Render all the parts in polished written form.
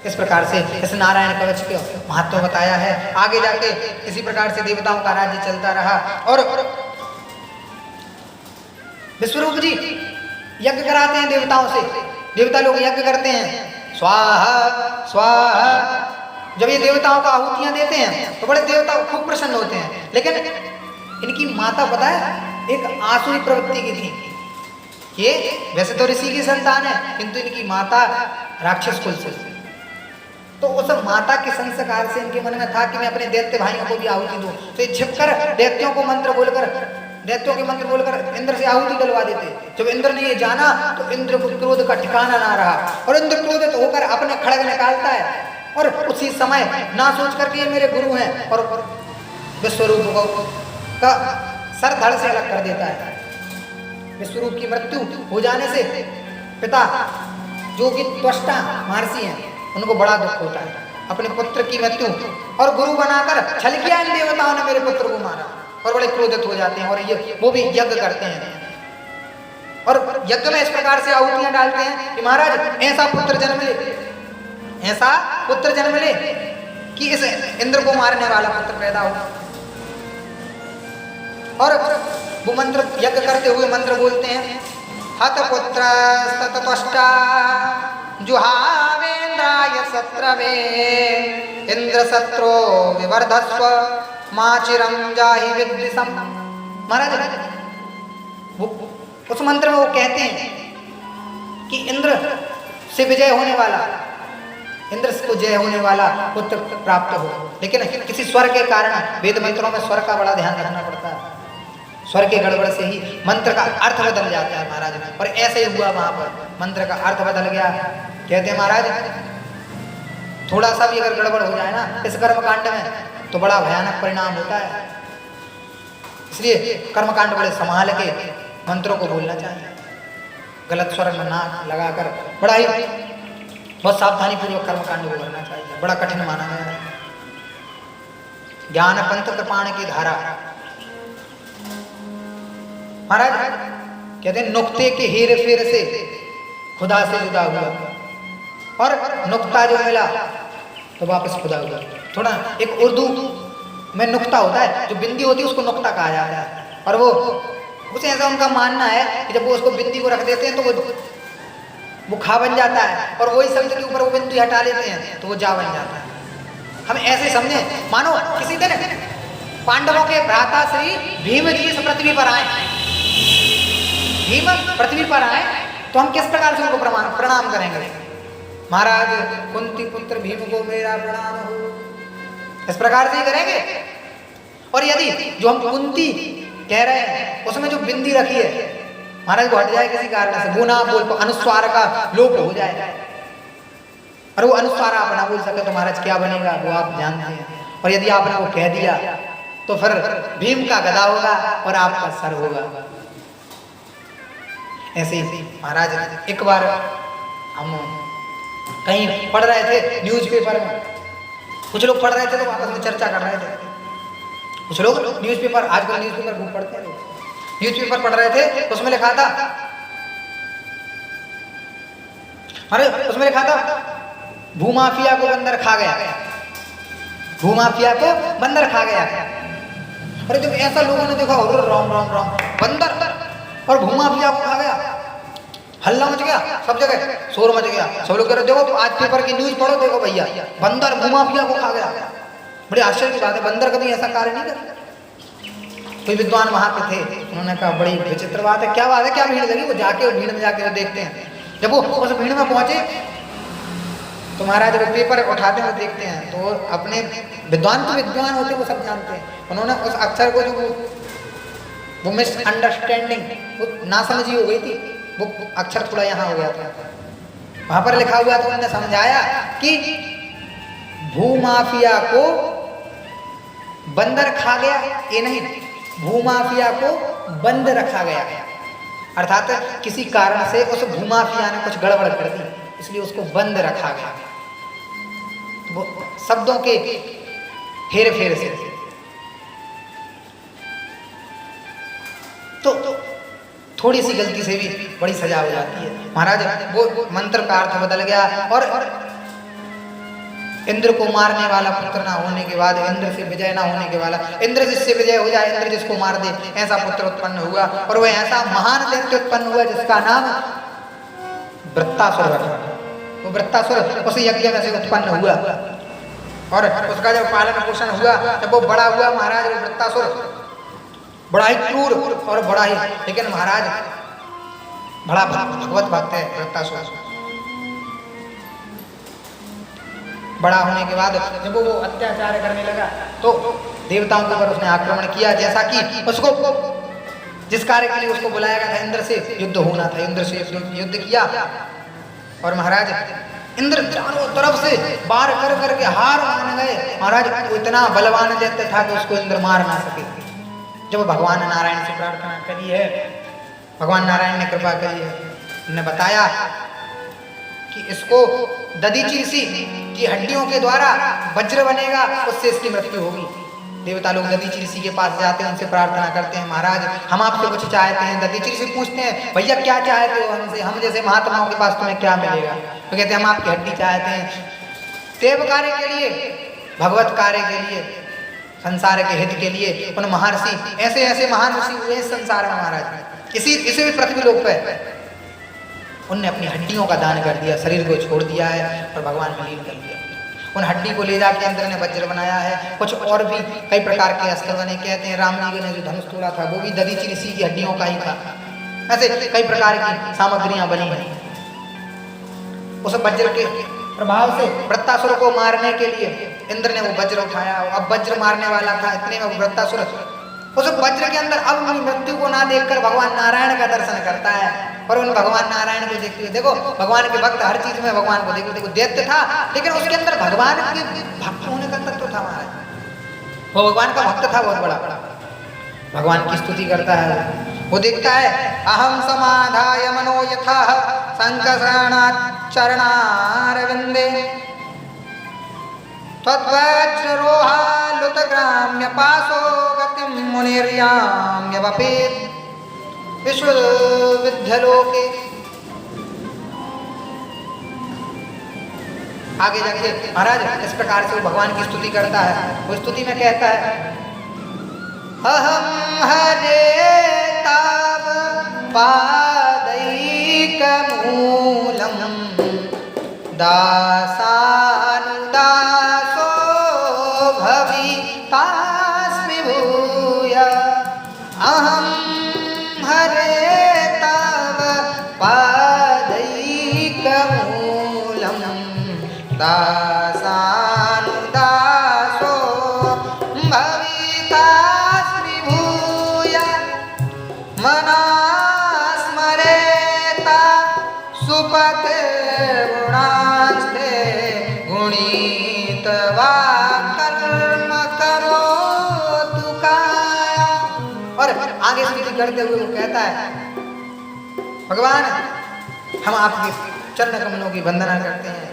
इस प्रकार से इस नारायण कवच के महत्व बताया है। आगे जाके इसी प्रकार से देवताओं का राज्य चलता रहा और विश्वरूप जी यज्ञ कराते हैं देवताओं से। देवता लोग यज्ञ करते हैं, स्वाहा स्वाहा। जब ये देवताओं को आहुतियां देते हैं तो बड़े देवता खूब प्रसन्न होते हैं। लेकिन इनकी माता पता है एक आसुरी प्रवृत्ति की थी। ये वैसे तो ऋषि की संतान है किंतु इनकी माता राक्षस कुल से। तो उस माता के संस्कार से इनके मन में था कि मैं अपने दैत्य भाइयों को भी आहुति दूं। तो ये छिपकर दैत्यों के मंत्र बोलकर इंद्र से आहुति डलवा देते। जब इंद्र ने ये जाना तो इंद्र को क्रोध का ठिकाना ना रहा और इंद्र क्रोधित होकर अपने खड़ग निकालता है और उसी समय ना सोच करके ये मेरे गुरु हैं और विश्वरूप का सर धड़ से अलग कर देता है। विश्वरूप की मृत्यु हो जाने से पिता जो कि त्वष्टा महर्षि हैं उनको बड़ा दुख होता है। अपने पुत्र की मृत्यु और गुरु बनाकर छल किया इन देवताओं ने मेरे पुत्र को मारा और बड़े क्रोधित हो जाते हैं और ये वो भी यज्ञ करते हैं और यज्ञ में इस प्रकार से आहुतियां डालते हैं कि महाराज ऐसा पुत्र जन्म ले कि इस इंद्र को मारने वाला पुत्र पैदा हो। और वो मंत्र यज्ञ करते हुए मंत्र बोलते हैं, हत पुत्र ततष्टा जुहावेन्द्राय सत्रवे इंद्र सत्रो विवर्धस्व माचिरम जाहि विद्विषम। महाराज वो उस मंत्र में वो कहते हैं कि इंद्र से विजय होने वाला, इंद्र को जय होने वाला पुत्र प्राप्त हो। लेकिन किसी स्वर के कारण, वेद मंत्रों में स्वर का बड़ा ध्यान रखना पड़ता है, स्वर के गड़बड़ से ही मंत्र का अर्थ बदल जाता है महाराज। और ऐसे ही हुआ वहां पर, मंत्र का अर्थ बदल गया। कहते हैं महाराज थोड़ा सा भी अगर गड़बड़ हो जाए ना इस कर्मकांड में तो बड़ा भयानक परिणाम होता है। इसलिए कर्मकांड बड़े संभाल के मंत्रों को बोलना चाहिए, गलत स्वर में ना लगाकर बड़ा ही बहुत सावधानी पूर्वक कर्मकांड को करना चाहिए। बड़ा कठिन माना गया है। ज्ञान पंथ कृपाण की धारा। महाराज कहते हैं नुक्ते के हेर फेर से खुदा से जुदा हुआ और नुक्ता जो मिला तो वापस खुदा हुआ। थोड़ा एक उर्दू में नुक्ता होता है, जो बिंदी होती है उसको नुक्ता कहा जाता है। और वो उसे ऐसा उनका मानना है कि जब वो उसको बिंदी को रख देते हैं तो वो खा बन जाता है और वही शब्द के ऊपर वो बिंदी हटा लेते हैं तो वो जा बन जाता है। हम ऐसे समझे मानो किसी दिन पांडवों के भ्राता श्री भीम जी इस पृथ्वी पर आए, भीम पृथ्वी पर आए तो हम किस प्रकार से उनको प्रणाम करेंगे? महाराज कुंती पुत्र भीम को मेरा प्रणाम हो, इस प्रकार से ही करेंगे। और यदि जो हम कुंती कह रहे हैं उसमें जो बिंदी रखी है महाराज वो हट जाए किसी कारण से, वो ना बोल तो अनुस्वार का लोप हो जाए और वो अनुस्वार आप ना बोल सके तो महाराज क्या बनेगा वो आप जानते हैं। और यदि आपने वो कह दिया तो फिर भीम का गदा होगा और आपका सर होगा। ऐसे ही महाराज एक बार हम कहीं पढ़ रहे थे न्यूज़पेपर में, कुछ लोग पढ़ रहे थे तो आपस में चर्चा कर रहे थे। कुछ लोग न्यूज़पेपर, आजकल न्यूज़पेपर खूब पढ़ते हैं लोग, न्यूज़पेपर पढ़ रहे थे तो उसमें लिखा था, अरे उसमें लिखा था भूमाफिया को बंदर खा गया, भूमाफिया को बंदर खा गया। अरे जब ऐसा लोगों ने देखा राम राम राम बंदर और भूमाफिया को खा गया, हल्ला मच गया, सब जगह शोर मच गया। सब लोग कह रहे देखो आज पेपर की न्यूज पढ़ो, देखो भैया बंदर भूमाफिया को खा गया। बड़ी आश्चर्य की बात है, बंदर कभी ऐसा कार्य नहीं करता। कोई विद्वान वहां पे थे, उन्होंने कहा बड़ी विचित्र बात है, क्या बात है, क्या भीड़ लगी? वो जाके भीड़ में जाके देखते हैं। जब वो उस भीड़ में पहुंचे तो महाराज वो पेपर उठाते हैं, देखते हैं तो अपने विद्वान तो विद्वान होते, वो सब जानते हैं। उन्होंने उस अक्षर को जो वो मिसअंडरस्टैंडिंग, वो नासमझी हो गई थी, वो अक्षर थोड़ा यहाँ हो गया था, वहां पर लिखा हुआ था। उन्होंने समझाया कि भूमाफिया को बंदर खा गया, ये नहीं, भूमाफिया को बंद रखा गया, अर्थात किसी कारण से उस भूमाफिया ने कुछ गड़बड़ कर दी, इसलिए उसको बंद रखा गया। वो शब्दों के हेर फेर से तो थोड़ी सी गलती से भी बड़ी सजा हो जाती है। महाराज वो मंत्र का अर्थ बदल गया और इंद्र को मारने वाला पुत्र ना होने के बाद, इंद्र से विजय ना होने के वाला, इंद्र जिससे विजय हो जाए, इंद्र जिसको मार दे, ऐसा पुत्र उत्पन्न हुआ। और वह ऐसा महान दैत्य उत्पन्न हुआ जिसका नाम वृत्तासुर रखा। वो वृत्तासुर उस यज्ञ में से उत्पन्न हुआ और उसका जब पालन पोषण हुआ, जब वो बड़ा हुआ महाराज, वो वृत्तासुर बड़ा ही क्रूर और बड़ा ही, लेकिन महाराज बड़ा भगवत भक्त है वृत्तासुर। बड़ा होने के बाद जब वो अत्याचार करने लगा तो देवताओं के ऊपर उसने आक्रमण किया, जैसा कि उसको जिस कार्य के लिए उसको बुलाया गया था, इंद्र से युद्ध होना था, इंद्र से युद्ध किया। और महाराज इंद्र चारों तरफ से बार कर करके हार मान गए। महाराज वो इतना बलवान दैत्य था कि उसको इंद्र मार ना सके। जब भगवान नारायण से प्रार्थना करी है, भगवान नारायण ने कृपा करी है, उन्होंने बताया कि इसको दधीचि ऋषि की हड्डियों के द्वारा वज्र बनेगा, उससे इसकी मृत्यु होगी। देवता लोग दधीचि ऋषि के पास जाते हैं, उनसे प्रार्थना करते हैं, महाराज हम आपसे कुछ चाहते हैं। दधीचि ऋषि पूछते हैं, भैया क्या चाहते हो हमसे, हम जैसे महात्माओं के पास तुम्हें क्या मिलेगा? तो कहते हैं हम आपकी हड्डी चाहते हैं, देव कार्य के लिए, भगवत कार्य के लिए, संसार के हित के लिए। उन महर्षि ऐसे ऐसे महान ऋषि हुए इस संसार में महाराज, इसी भी पृथ्वी लोक पे उनने अपनी हड्डियों का दान कर दिया, शरीर को छोड़ दिया है और भगवान में लीन कर दिया। उन हड्डी को ले जाके इंद्र ने वज्र बनाया है। कुछ और भी कई प्रकार के अस्त्र बने। कहते हैं राम जी ने जो धनुष तोड़ा था वो भी दधीचि ऋषि की हड्डियों का ही था। ऐसे कई प्रकार की सामग्रियां बनी हैं। उस वज्र के प्रभाव से वृत्तासुर को मारने के लिए इंद्र ने वो वज्र उठाया। अब वज्र मारने वाला था, इतने में वृत्तासुर उस वज्र के अंदर अब मृत्यु को ना देखकर भगवान नारायण का दर्शन करता है। और उन भगवान नारायण को देखते हुए, देखो भगवान के भक्त हर चीज में भगवान को देखो, देखो दैत्य था लेकिन उसके अंदर भगवान के भक्त होने का तत्व था महाराज। वो भगवान का भक्त था बहुत बड़ा, भगवान की स्तुति करता है। वो देखता है अहम समाधाय मनो यथा संकर्षणात् चरणारविंदे तद्वज्रोहालुतग्राम्य पाशो गतिं मुनिर्याम्य वपेत् विश्वविद्यलोके। आगे जाके महाराज इस प्रकार से वो भगवान की स्तुति करता है। वो स्तुति में कहता है अहम हरे ताव पादैकमूलम दासानुदासो भवितास्मि भूय। अहम हरे तव पादैकमूलम दासानुदासो भवितास्मि भूय। मना स्मरेता सुपते गुणास्ते गुणित्वा कर्म करोतु काया। और आगे स्तुति करते हुए वो कहता है भगवान हम आपके चरण कमलों की वंदना करते हैं।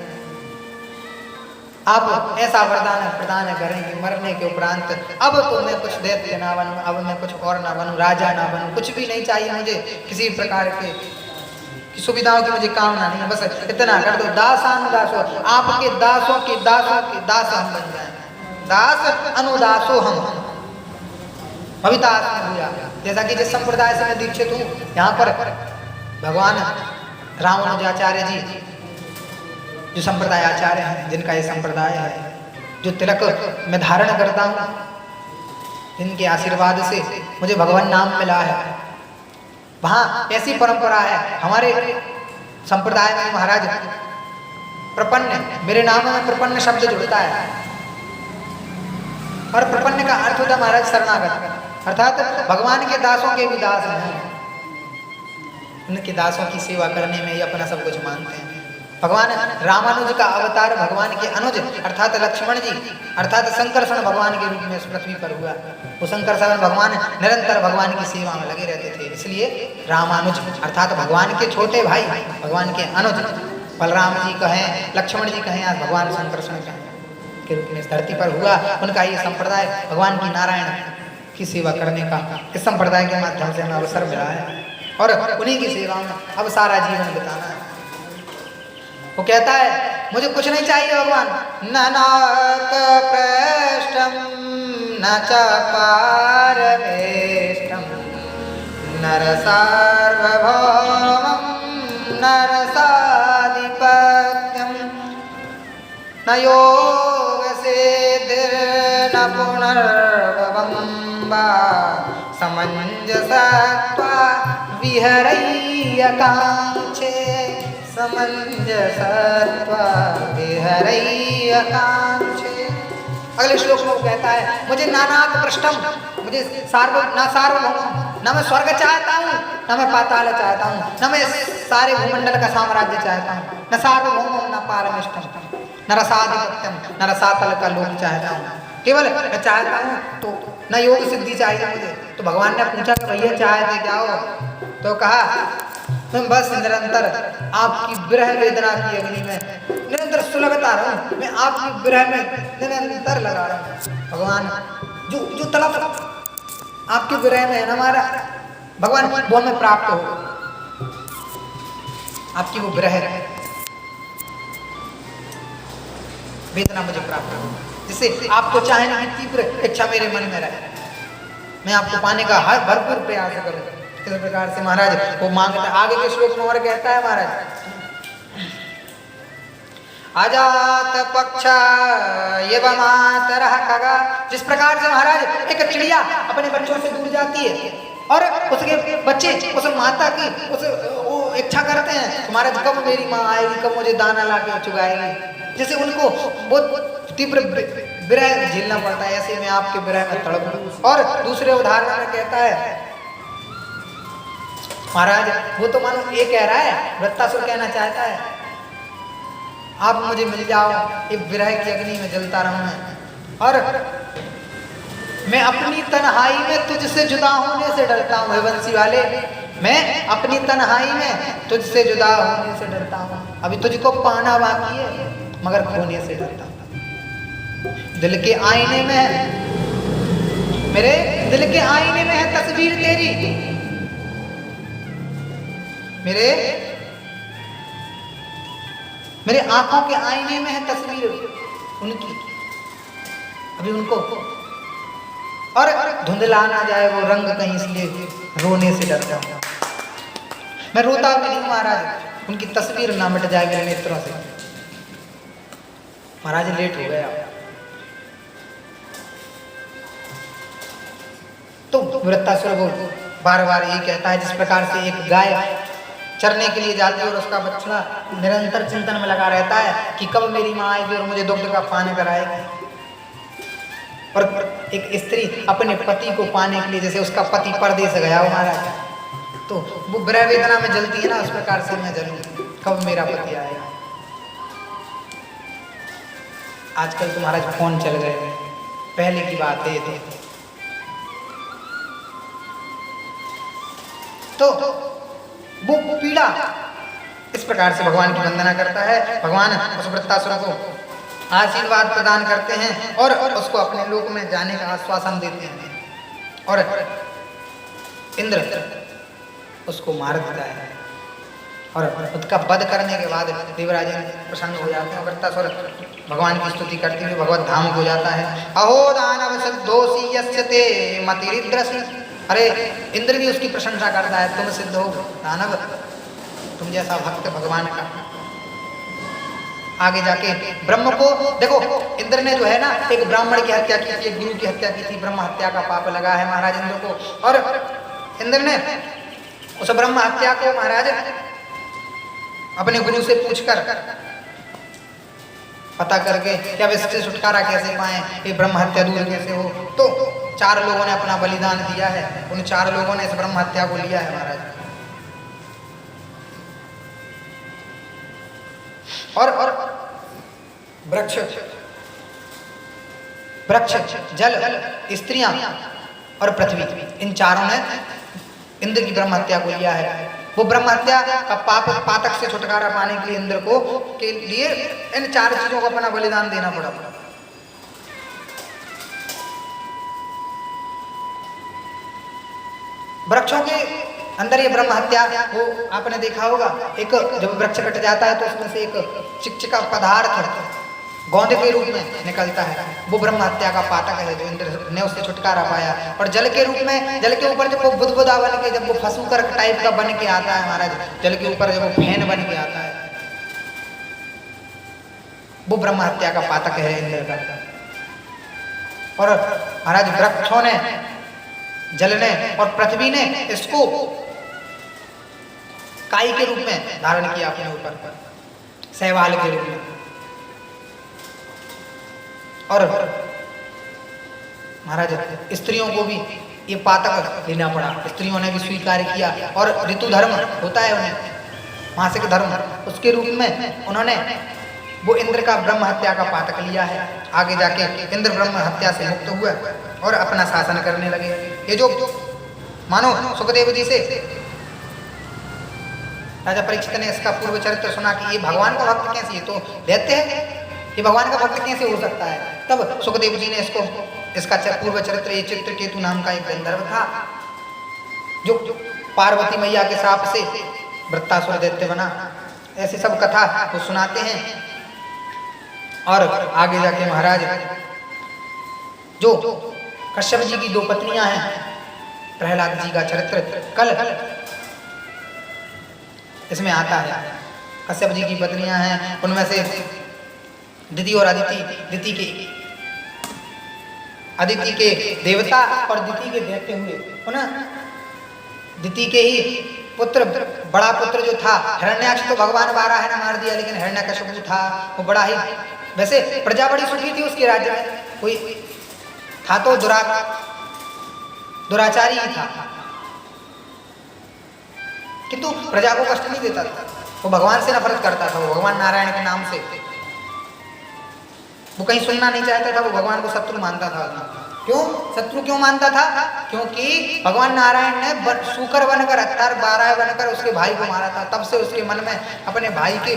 आप ऐसा वरदान प्रदान करें कि मरने के उपरांत अब तो मैं कुछ दैत्य ना बनूं, अब मैं कुछ और ना बनूं, राजा ना बनूं, कुछ भी नहीं चाहिए मुझे, किसी प्रकार के सुविधाओं की मुझे कामना नहीं है, बस इतना कर दो। दासानुदासो, आपके दासों के दासों के दास हम बन जाएं। दास अनुदासो हम भवितास्मि भूया। जैसा कि जिस संप्रदाय से मैं दीक्षित हूँ, यहाँ पर भगवान रामानुजाचार्य जी जो संप्रदाय आचार्य हैं, जिनका ये संप्रदाय है, जो तिलक मैं धारण करता हूँ, जिनके आशीर्वाद से मुझे भगवान नाम मिला है, वहाँ ऐसी परंपरा है। हमारे संप्रदाय में महाराज प्रपन्न, मेरे नाम में प्रपन्न शब्द जुड़ता है और प्रपन्न का अर्थ होता है महाराज शरणागत, अर्थात भगवान के दासों के भी दास हैं। उनके दासों की सेवा करने में ही अपना सब कुछ मानते हैं। भगवान रामानुज का अवतार भगवान के अनुज अर्थात लक्ष्मण जी अर्थात संकर्षण भगवान के रूप में इस पृथ्वी पर हुआ। वो संकर्षण भगवान निरंतर भगवान की सेवा में लगे रहते थे, इसलिए रामानुज अर्थात भगवान के छोटे भाई, भगवान के अनुज, बलराम जी कहें, लक्ष्मण जी कहें, आज भगवान संकर्षण के रूप में इस धरती पर हुआ। उनका ये संप्रदाय भगवान की नारायण की सेवा करने का इस संप्रदाय के माध्यम से हमें अवसर मिला है और उन्हीं की सेवा में अब सारा जीवन बिताना है। वो कहता है मुझे कुछ नहीं चाहिए भगवान। न नाक पृष्ठम न च पारमेष्टम नर सार्वभौमं नरसाधिपत्यं न योगसिद्धिर्न पुनर्भवं वा समञ्जसत्वा विहरैयकाङ्क्षे समञ्जसत्वा विहरैयकाङ्क्षे। अगले श्लोक में वो कहता है मुझे नानाक पृष्ठम, मुझे सार्वभौम, न मैं स्वर्ग चाहता हूँ न मैं पाताल चाहता हूँ, न मैं सारे भूमंडल का साम्राज्य चाहता हूँ, न सार्वभौम न पारमेष्टम न रसाधिपत्यम न रसातल का लोक चाहता हूँ, केवल मैं चाहता हूँ तो न योग सिद्धि चाहिए मुझे। तो भगवान ने पूछा कि भैया चाहते क्या हो? तो कहा मैं बस निरंतर आपकी विरह वेदना की अग्नि में निरंतर सुलगता रहूं, मैं आपकी विरह में निरंतर लगा रहा हूं। भगवान जो तड़प आपके विरह में है ना हमारा भगवान, वो हमें प्राप्त हो, आपकी वो विरह वेदना मुझे प्राप्त हो, जिससे आपको चाहने की तीव्र इच्छा मेरे मन में रहे, मैं आपको पाने का हर भरपूर प्रयास करूं। इस प्रकार से महाराज वो मांगता है। आगे के श्लोक में और कहता है महाराज अजात पक्ष एवमातरः खगा, जिस प्रकार से महाराज एक चिड़िया अपने बच्चों से दूर जाती है और उसके बच्चे उस माता की वो इच्छा करते हैं तुम्हारा कब मेरी माँ आएगी, कब मुझे दाना ला के चुगाएगी, जैसे उनको बहुत तीव्र विरह झेलना पड़ता है, ऐसे मैं आपके विरह में तड़प। और दूसरे उदाहरण में कहता है महाराज वो तो मानो ये कह रहा है, वृत्तासुर कहना चाहता है आप मुझे मिल जाओ, एक विरह की अग्नि में जलता रहूं मैं, और मैं अपनी तन्हाई में तुझसे जुदा होने से डरता हूँ। वंशी वाले मैं अपनी तन्हाई में तुझसे जुदा होने से डरता हूँ, अभी तुझको पाना बाकी है मगर खोने से डरता हूँ। दिल के आईने में मेरे दिल के आईने में है तस्वीर तेरी, मेरे आंखों के आईने में है तस्वीर उनकी, अभी उनको और धुंधला ना जाए वो रंग कहीं, इसलिए रोने से डरता हूं। मैं रोता भी नहीं महाराज, उनकी तस्वीर ना मिट जाए मेरे नेत्रों से। महाराज लेट हो गया तो वृत्तासुर वो बार बार यही कहता है, जिस प्रकार से एक गाय चरने के लिए जाती है और उसका बछड़ा निरंतर चिंतन में लगा रहता है कि कब मेरी माँ आएगी और मुझे दुग्ध का पान कराएगी, और एक स्त्री अपने पति को पाने के लिए जैसे उसका पति परदेश गया हो महाराज, तो वो विरह वेदना में जलती है ना, उस प्रकार से मैं जलूं कब मेरा पति आएगा। आजकल तो महाराज फोन चल गए, पहले की बात है तो वो पीड़ा इस प्रकार से भगवान की वंदना करता है। भगवान उस वृत्तासुर को आशीर्वाद प्रदान करते हैं और उसको अपने लोक में जाने का आश्वासन देते हैं, और इंद्र उसको मार देता है, और उसका वध करने के बाद देवराज प्रसन्न हो जाते हैं। वृत्तासुर भगवान की स्तुति करते हुए भगवत धाम को जाता है। अहो दानव सद्दोषी यस्य ते मतिरिद्रसि, अरे इंद्र भी उसकी प्रशंसा करता है, तुम सिद्ध हो दानव, तुम जैसा भक्त भगवान का। आगे जाके ब्रह्म को देखो, इंद्र ने जो है ना एक ब्राह्मण की हत्या की थी, एक गुरु की हत्या की थी, ब्रह्म हत्या का पाप लगा है महाराज इंद्र को, और इंद्र ने उस ब्रह्म हत्या को महाराज अपने गुरु से पूछकर पता करके क्या इससे छुटकारा कैसे पाए, ये ब्रह्म हत्या दूर कैसे हो, तो 4 लोगों ने अपना बलिदान दिया है, उन 4 लोगों ने इस ब्रह्म हत्या को लिया है महाराज। और वृक्ष जल स्त्रियां और पृथ्वी, इन चारों ने इंद्र की ब्रह्म हत्या को लिया है। वो ब्रह्म हत्या का पातक से छुटकारा पाने के लिए इंद्र को के लिए इन 4 चीजों को अपना बलिदान देना पड़ा। वृक्षों के अंदर ये ब्रह्म हत्या, वो आपने देखा होगा, एक जब वृक्ष कट जाता है तो उसमें से एक चिकचिका पदार्थ गोंद के रूप में निकलता है, वो ब्रह्म हत्या का पातक है जो इंद्र ने उससे छुटकारा पाया। और जल के रूप में, जल के ऊपर जब वो बुदबुदा बन के, जब वो फसूकर टाइप का बन के आता है महाराज, जल के ऊपर जब वो फैन बन के आता है, वो ब्रह्म हत्या का पातक है इंद्र का। और महाराज वृक्षों ने, जल ने और पृथ्वी ने इसको काई के रूप में धारण किया अपने ऊपर, सहवाल के रूप में। और महाराज स्त्रियों को भी ये पातक लेना पड़ा, स्त्रियों ने भी स्वीकार किया। और ऋतु धर्म होता है उन्हें, मासिक धर्म, उसके रूप में उन्होंने वो इंद्र का ब्रह्म हत्या का पातक लिया है। आगे जाके इंद्र ब्रह्म हत्या से मुक्त हुए और अपना शासन करने लगे। ये जो मानो सुखदेव जी से राजा परीक्षित ने इसका पूर्व चरित्र सुना कि ये भगवान का भक्त कैसे, ये तो दैत्य है, ये भगवान का भक्त कैसे हो सकता है। तब सुखदेव जी ने इसका पूर्व चरित्र, ये चित्रकेतु नाम का एक गंधर्व था जो पार्वती मैया के शाप से वृत्तासुर दैत्य बना, ऐसी सब कथा वो सुनाते हैं। और आगे जाके महाराज जो कश्यप जी की 2 पत्नियां हैं, प्रहलाद जी का चरित्र कल इसमें आता है। कश्यप जी की पत्नियां हैं, उनमें से दिति और अदिति, अदिति के देवता और दिति के दैत्य हुए। पुनः दिति के ही पुत्र, बड़ा पुत्र जो था हिरण्याक्ष, तो भगवान बारह ने मार दिया, लेकिन हिरण्यकशिपु था वो बड़ा ही, वैसे प्रजा बड़ी सुखी थी उसके राज्य में, कोई था तो दुराचारी ही था, किंतु प्रजा को कष्ट नहीं देता था, वो भगवान से नफरत करता था, वो भगवान नारायण के नाम से वो कहीं सुनना नहीं चाहता था, वो भगवान को शत्रु मानता था। क्यों शत्रु क्यों मानता था? क्योंकि भगवान नारायण ने सूकर बनकर, अवतार 12 बनकर उसके भाई को मारा था। तब से उसके मन में अपने भाई के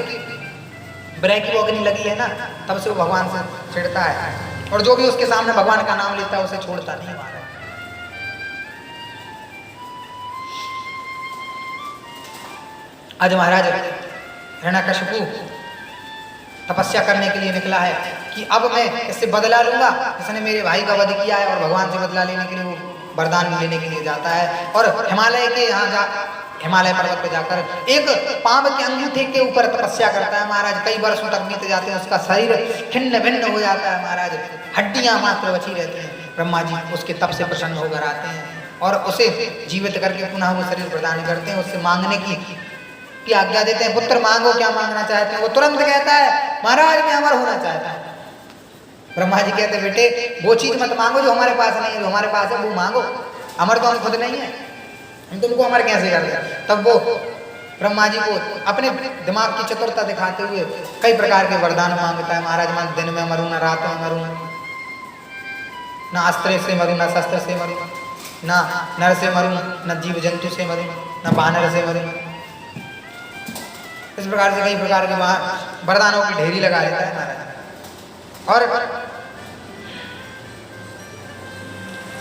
विरह की अग्नि लगी है ना, तब से वो भगवान से चिढ़ता है, और जो भी उसके सामने भगवान का नाम लेता है उसे छोड़ता नहीं महाराज। आज महाराज हिरण्यकशिपु तपस्या करने के लिए निकला है कि अब मैं इससे बदला लूंगा, इसने मेरे भाई का वध किया है, और भगवान से बदला लेने के लिए वो वरदान लेने के लिए जाता है। और हिमालय के यहाँ हिमालय पर्वत पे जाकर एक पांव के अंगूठे के ऊपर तपस्या करता है महाराज। कई वर्षों तक बीत जाते हैं, उसका शरीर छिन्न भिन्न हो जाता है महाराज, हड्डियां मात्र बची रहती हैं। ब्रह्मा जी उसके तप से प्रसन्न होकर आते हैं और उसे जीवित करके पुनः वो शरीर प्रदान करते हैं, उससे मांगने की आज्ञा देते हैं। पुत्र मांगो, क्या मांगना चाहते हैं? वो तुरंत कहता है महाराज मैं अमर होना चाहता हूँ। ब्रह्मा जी कहते हैं बेटे वो चीज मत मांगो जो हमारे पास नहीं है, जो हमारे पास है वो मांगो, अमर तो हम खुद नहीं है, हम तुमको अमर कैसे कर दें। तब वो ब्रह्मा जी को अपने दिमाग की चतुरता दिखाते हुए कई प्रकार के वरदान मांगता है महाराज। मैं दिन में मरूँ, ना रात में मरूँ, ना अस्त्र से मरूँ, ना शस्त्र से मरूँ, ना नर से मरूँ, न जीव जंतु से मरूँ, न बानर से मरूँ। इस प्रकार से कई प्रकार के वरदानों की ढेरी लगा लेता है महाराज। और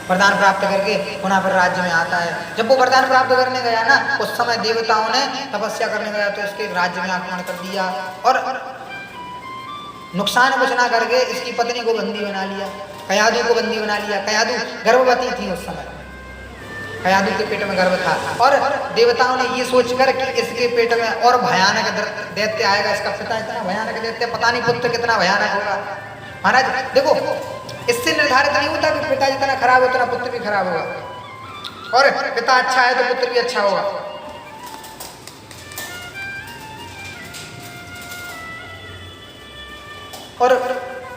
वरदान प्राप्त करके पुनः फिर राज्य में आता है। जब वो वरदान प्राप्त करने गया ना, उस समय देवताओं ने तपस्या करने गया तो इसके राज्य में आक्रमण कर दिया और नुकसान कुछ ना करके इसकी पत्नी को बंदी बना लिया, कयादू को बंदी बना लिया। कयादू गर्भवती थी उस समय, कयादू के पेट में गर्भ था और देवताओं ने ये सोचकर कि इसके पेट में और भयानक दैत्य आएगा, इसका पिता इतना भयानक दैत्य, पता नहीं पुत्र कितना भयानक होगा। महाराज देखो इससे निर्धारित नहीं होता कि पिता जितना खराब हो उतना पुत्र भी खराब होगा, और पिता अच्छा है तो पुत्र भी अच्छा होगा। और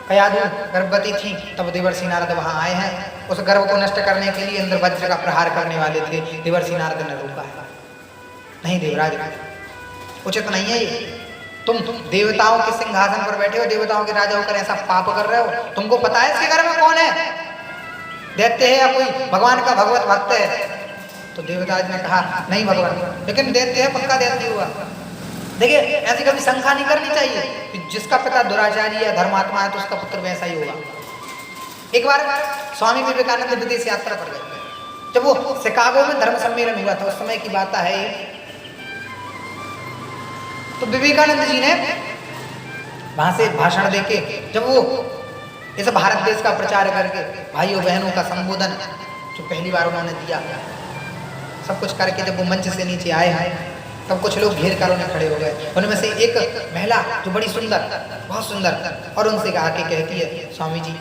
कयादू गर्भवती थी, तब देवर्षि नारद वहां आए हैं। उस गर्भ को नष्ट करने के लिए इंद्र वज्र का प्रहार करने वाले थे, देवर्षि नारद ने रोका है। नहीं देवराज, उचित नहीं है ये, तुम देवताओं के सिंहासन पर बैठे हो, देवताओं के राजा होकर ऐसा पाप कर रहे हो। तुमको पता है इसके घर में कौन है, दैत्य है या कोई भगवान का भगवत भक्त है? तो देवराज ने कहा नहीं भगवान, लेकिन दैत्य है, पक्का दैत्य हुआ। देखिए ऐसी कभी शंका नहीं करनी चाहिए कि जिसका पिता दुराचारी है, धर्मात्मा है, तो उसका पुत्र वैसा ही होगा। एक बार स्वामी विवेकानंद विदेश यात्रा पर गए, जब वो शिकागो में धर्म सम्मेलन हुआ था, उस समय की बात है, तो विवेकानंद जी ने वहां से भाषण देके जब वो इस भारत देश का प्रचार करके भाइयों बहनों का संबोधन जो पहली बार उन्होंने दिया, सब कुछ करके जब वो मंच से नीचे आए हैं, तब कुछ लोग घेर कर उन्हें खड़े हो गए। उनमें से एक महिला जो बड़ी सुंदर, बहुत सुंदर, और उनसे आके कहती है, स्वामी जी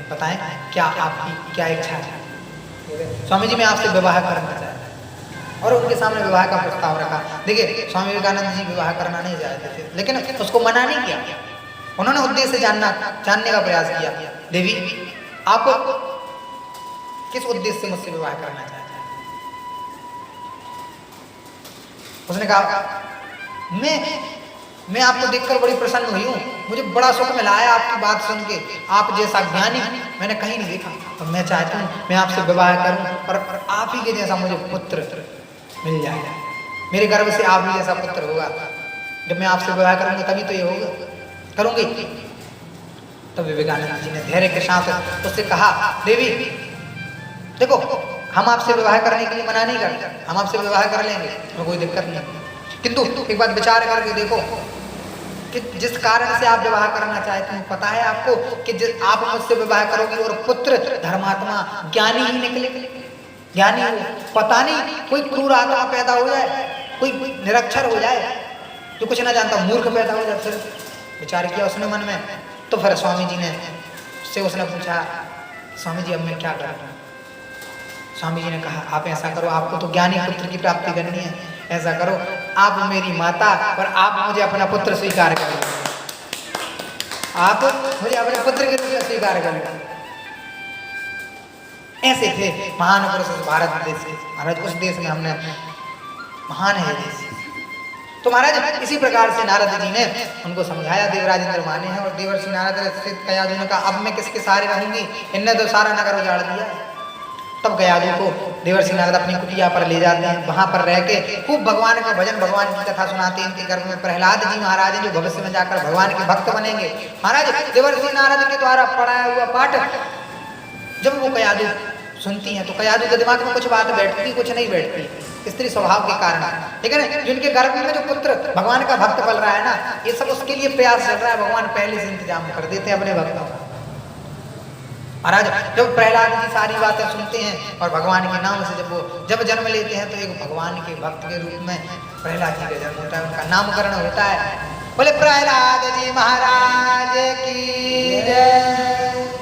बताएं क्या आपकी क्या इच्छा है। स्वामी जी मैं आपसे विवाह करना चाहता हूं, और उनके सामने विवाह का प्रस्ताव रखा। देखिए स्वामी विवेकानंद जी विवाह करना नहीं चाहते थे, लेकिन उसको मना नहीं किया। उन्होंने उद्देश्य जानने का प्रयास किया, देवी आप किस उद्देश्य से मुझसे विवाह करना चाहते हैं। उसने कहा मैं आपको देखकर बड़ी प्रसन्न हुई हूँ, मुझे बड़ा सुख मिला है आपकी बात सुन के, आप जैसा ज्ञानी मैंने कहीं नहीं देखा, तो मैं चाहती हूँ मैं आपसे विवाह करूँ और आप ही के जैसा मुझे पुत्र मिल जाएगा, मेरे गर्भ से आप ही जैसा पुत्र होगा। जब मैं आपसे विवाह करूँगी तभी तो ये होगा, करूँगी। तब विवेकानंद जी ने धैर्य के साथ उससे कहा, देवी देखो हम आपसे विवाह करने के लिए मना नहीं करते, हम आपसे विवाह कर लेंगे तो कोई दिक्कत नहीं, किंतु एक बात विचार करके देखो कि जिस कारण से आप विवाह करना चाहते हैं, पता है आपको कि जिस आप मुझसे विवाह करोगे और पुत्र धर्मात्मा ज्ञानी ही निकले, ज्ञानी हो, पता नहीं कोई क्रूर आत्मा पैदा हो जाए, कोई निरक्षर हो जाए, जो कुछ ना जानता मूर्ख पैदा हो जाए। फिर विचार किया उसने मन में, तो फिर स्वामी जी ने उसने पूछा, स्वामी जी अब मैं क्या करूँ। स्वामी जी ने कहा, आप ऐसा करो, आपको तो ज्ञानी पुत्र की प्राप्ति करनी है, ऐसा करो आप मेरी माता और आप मुझे अपना पुत्र स्वीकार कर लो, आप मुझे अपने पुत्र के रूप में स्वीकार कर लो। ऐसे थे महान पुरुष भारत देश के, महाराज उस देश में हमने महान है देश। तो महाराज इसी प्रकार से नारद जी ने उनको समझाया, देवराज इंद्र माने हैं, और देवर्षि नारद से कयाधु ने कहा, अब मैं किसके सहारे रहूंगी, इनने तो सारा नगर उजाड़ दिया। तब कयाधु को देवर्षि नारद अपनी कुटिया पर ले जाते हैं, वहां पर रह के खूब भगवान का भजन, भगवान की कथा सुनाते हैं। इनके गर्भ में प्रहलाद जी महाराज हैं, जो भविष्य में जाकर भगवान के भक्त बनेंगे। महाराज देवर्षि नारद के द्वारा पढ़ाया हुआ पाठ जब वो कयाधु सुनती हैं, तो कयाधु के दिमाग में कुछ बात बैठती, कुछ नहीं बैठती, स्त्री स्वभाव के कारण, ठीक है ना। जिनके गर्भ में जो पुत्र भगवान का भक्त पल रहा है ना, ये सब उसके लिए प्रयास चल रहा है, भगवान पहले से इंतजाम कर देते हैं अपने भक्तों का। महाराज जब प्रहलाद जी सारी बातें सुनते हैं और भगवान के नाम से जब जन्म लेते हैं, तो एक भगवान के भक्त के रूप में प्रहलाद जी का जन्म होता है, उनका नामकरण होता है। बोले प्रहलाद जी महाराज की जय।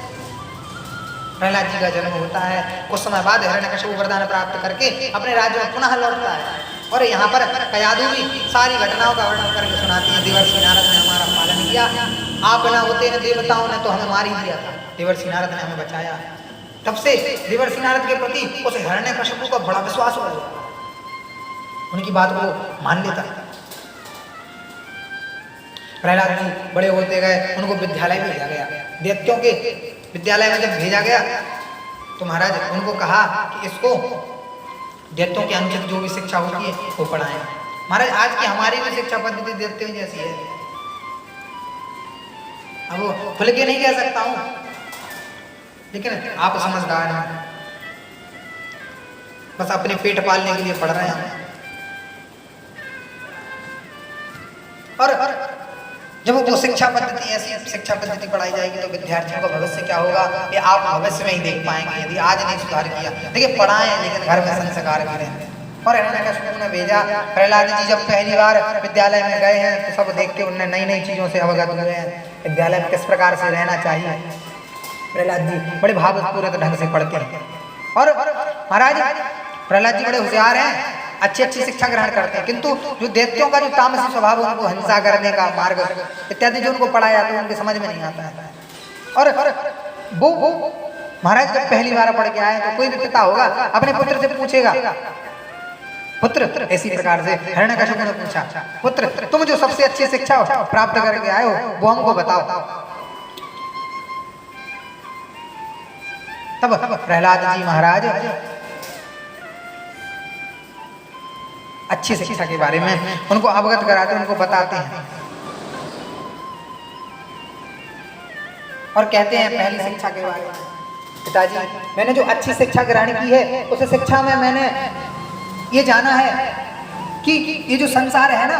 प्रहलाद जी का जन्म होता है। कुछ समय बाद हिरण्यकशिपु वरदान प्राप्त करके अपने राज्य में पुनः लौटता है, और यहाँ पर कयाधु भी सारी घटनाओं का वर्णन करके सुनाती है। देवर्षि नारद ने हमारा पालन किया, आप न होते न देवताओं ने तो हमें मार ही दिया था, देवर्षि नारद ने हमें बचाया। तब से देवर्षि नारद के प्रति उस हिरण्यकशिपु का बड़ा विश्वास हो गया, उनकी बात को मान लेता। प्रहलाद जी बड़े होते गए, उनको विद्यालय भेजा गया। दैत्यों के विद्यालय में जब भेजा गया, तो महाराज उनको कहा कि इसको दैत्यों के अनुचित जो भी शिक्षा होती है वो पढ़ाएं। महाराज आज की हमारी भी शिक्षा पद्धति दैत्यों जैसी है। अब वो खुल के नहीं कह सकता हूं, लेकिन आप समझदार हैं, बस अपने पेट पालने के लिए पढ़ रहे हैं। और जब वो शिक्षा पद्धति, ऐसी शिक्षा पद्धति पढ़ाई जाएगी, तो विद्यार्थियों का भविष्य क्या होगा ये आप भविष्य में ही देख पाएंगे, यदि आज नहीं सुधार किया। देखिए पढ़ाएं, लेकिन घर में संस्कार भी रहें। और हिरण्यकशिपु ने भेजा। प्रहलाद जी जब पहली बार विद्यालय में गए हैं, तो सब देख के उन्हें नई नई चीज़ों से अवगत हुए हैं, विद्यालय में किस प्रकार से रहना चाहिए। प्रहलाद जी बड़े भावपूर्ण ढंग से पढ़ते हैं। और महाराज प्रहलाद जी बड़े होशियार हैं, अच्छी अच्छी शिक्षा ग्रहण करते हैं, किंतु जो दैत्यों का जो तामसी स्वभाव, उनको हिंसा करने का मार्ग इत्यादि जो उनको पढ़ाया जाता है, उनके समझ में नहीं आता है। और वो महाराज जब पहली बार पढ़ के आए, तो कोई भी पिता होगा अपने पुत्र से पूछेगा, पुत्र ऐसी प्रकार से हिरण्यकशिपु ने पूछा, पुत्र तुम जो सबसे अच्छी शिक्षा प्राप्त करके आए हो वो हमको बताओ। तब प्रहलाद जी महाराज अच्छी शिक्षा के बारे में उनको अवगत कराते, उनको बताते हैं और कहते हैं पहली शिक्षा के बारे में पिताजी, मैंने जो अच्छी शिक्षा ग्रहण की है उस शिक्षा में मैंने ये जाना है कि ये जो संसार है ना,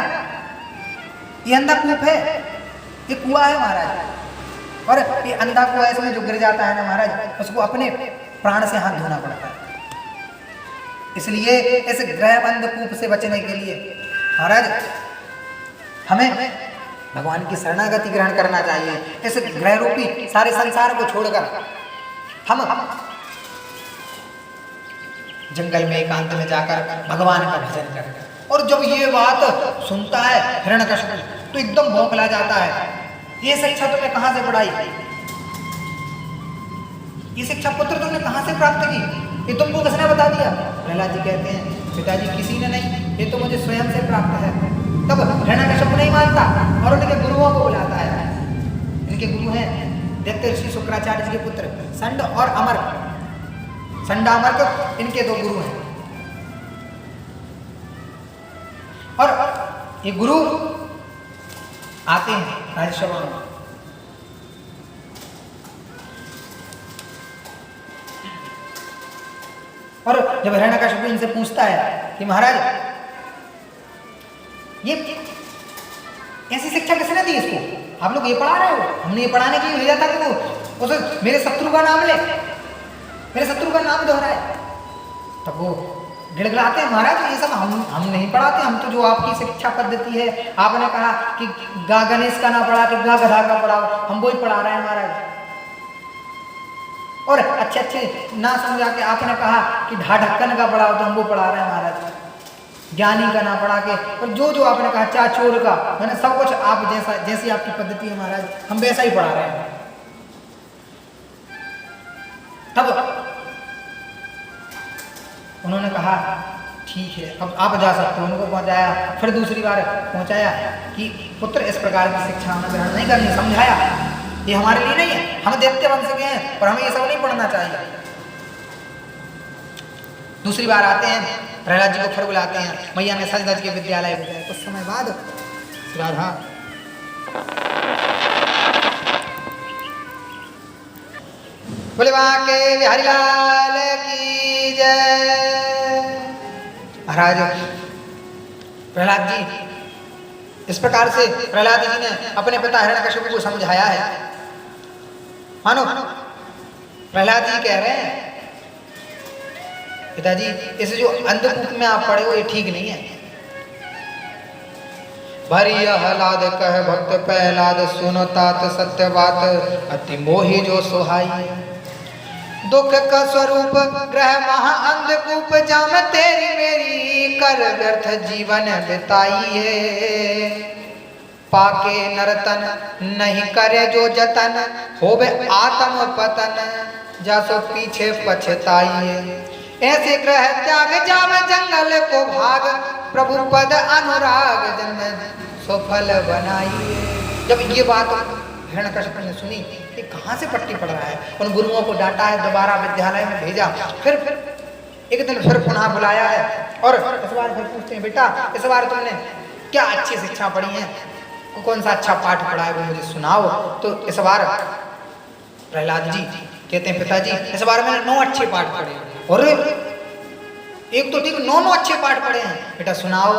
ये अंधाकूप है, ये कुआं है महाराज। और ये अंधा कुआं, इसमें जो गिर जाता है ना महाराज, उसको अपने प्राण से हाथ धोना पड़ता है। इसलिए इस ग्रह अंधकूप से बचने के लिए महाराज हमें भगवान की शरणागति ग्रहण करना चाहिए। इस ग्रह रूपी सारे संसार को छोड़कर हम जंगल में एकांत में जाकर भगवान का भजन करें। और जब ये बात सुनता है हिरण्यकश्यप तो एकदम बौखला जाता है। ये शिक्षा तुमने कहां से पढ़ाई? ये शिक्षा पुत्र तुमने कहां से प्राप्त की? ये तुमको किसने बता दिया? प्रहलाद जी कहते हैं, पिताजी किसी ने नहीं, ये तो मुझे स्वयं से प्राप्त है। तब हिरण्यकश्यप नहीं मानता और उनके गुरुओं को बुलाता है। इनके गुरु हैं दैत्य ऋषि शुक्राचार्य जी के पुत्र संड और अमर। संडामर्क इनके दो गुरु हैं। और ये गुरु आते हैं राज्यसभा में। और जब हिरण्यकश्यप इनसे पूछता है कि महाराज ये ऐसी शिक्षा किसने दी इसको? आप लोग ये पढ़ा रहे हो? हमने ये पढ़ाने के लिए भेजा था कि वो उसे मेरे शत्रु का नाम ले, मेरे शत्रु का नाम दोहराए। तब वो गिड़गिड़ाते हैं, महाराज ये सब हम नहीं पढ़ाते, हम तो जो आपकी शिक्षा पद्धति है, आपने कहा कि गा गणेश का ना पढ़ा कि गा गधा का पढ़ाओ, हम वो ही पढ़ा रहे हैं महाराज। और अच्छे अच्छे ना समझा के आपने कहा कि ढा ढक्कन का पढ़ाओ, तो हम वो पढ़ा रहे हैं महाराज। ज्ञानी का ना पढ़ा के, और जो आपने कहा चाचोर का, मैंने सब कुछ आप जैसी आपकी पद्धति है महाराज, हम वैसा ही पढ़ा रहे हैं। तब उन्होंने कहा ठीक है, अब आप जा सकते हो। उनको पहुंचाया, फिर दूसरी बार पहुंचाया कि पुत्र इस प्रकार की शिक्षा हमें ग्रहण नहीं करनी। समझाया ये हमारे लिए नहीं है, हम दैत्य वंश के हैं और हमें ये सब नहीं पढ़ना चाहिए। दूसरी बार आते हैं, प्रहलाद जी को फिर बुलाते हैं। मैया ने सज धज के विद्यालय भेजा। कुछ समय बाद राधा बोले बांके बिहारी लाल की जय। महाराज प्रहलाद जी इस प्रकार से प्रहलाद जी ने अपने पिता हिरण्यकश्यप को समझाया है। मानो प्रहलाद जी कह रहे हैं, पिताजी इस जो अंधकूप में आप पड़े हो ये ठीक नहीं है। भरी हलाद कह भक्त प्रहलाद सुनो तात सत्य बात, अति मोही जो सोहाई। दुख का स्वरूप ग्रह महा अंधकूप, जाम तेरी मेरी कर व्यर्थ जीवन बिताइए। पाके नरतन नहीं करे जो जतन, होवे आत्म पतन जासो पीछे पछताइए। ऐसे ग्रह त्याग जाम जंगल को भाग, प्रभु पद अनुराग जन्म सफल बनाइए। जब ये बात हिरण्यकश्यप ने सुनी कि कहाँ से पट्टी पड़ रहा है, उन गुरुओं को डांटा है, दोबारा विद्यालय में भेजा। फिर एक दिन फिर पुनः बुलाया है और इस बार फिर पूछते हैं, बेटा इस बार तुमने क्या अच्छी शिक्षा पढ़ी है, कौन सा अच्छा पाठ पढ़ा है वो मुझे सुनाओ। तो इस बार प्रहलाद जी कहते हैं, पिताजी इस बार मैंने 9 अच्छे पाठ पढ़े। और एक तो ठीक 9 अच्छे पाठ पढ़े हैं, बेटा सुनाओ।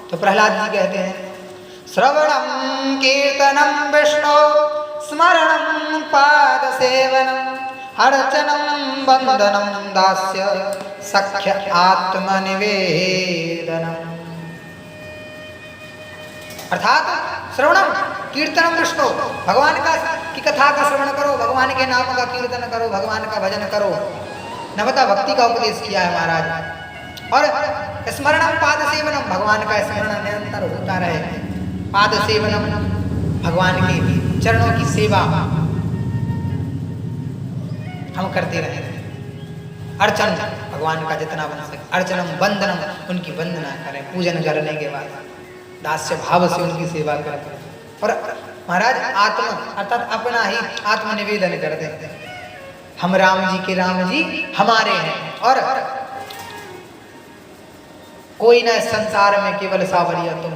तो प्रहलाद जी कहते हैं, श्रवणम कीर्तनम विष्णु स्मरणम पाद सेवनम, अर्चनम वंदनम दास्य सख्य आत्मनिवेदनम। अर्थात श्रवणम कीर्तनम विष्णु, भगवान का की कथा का श्रवण करो, भगवान के नाम का कीर्तन करो, भगवान का भजन करो। नवता भक्ति का उपदेश किया है महाराज। और स्मरणम पाद सेवनम, भगवान का स्मरण निरंतर होता रहे। पाद सेवनम, भगवान के चरणों की सेवा हम करते रहे। अर्चन, भगवान का जितना बन सके। अर्चनम वंदनम, उनकी वंदना करें, पूजन करने के बाद दास्य भाव से उनकी सेवा करें। और महाराज आत्म अर्थात अपना ही आत्मनिवेदन कर देते हैं, हम राम जी के राम जी हमारे हैं और कोई ना इस संसार में केवल सावरिया तुम,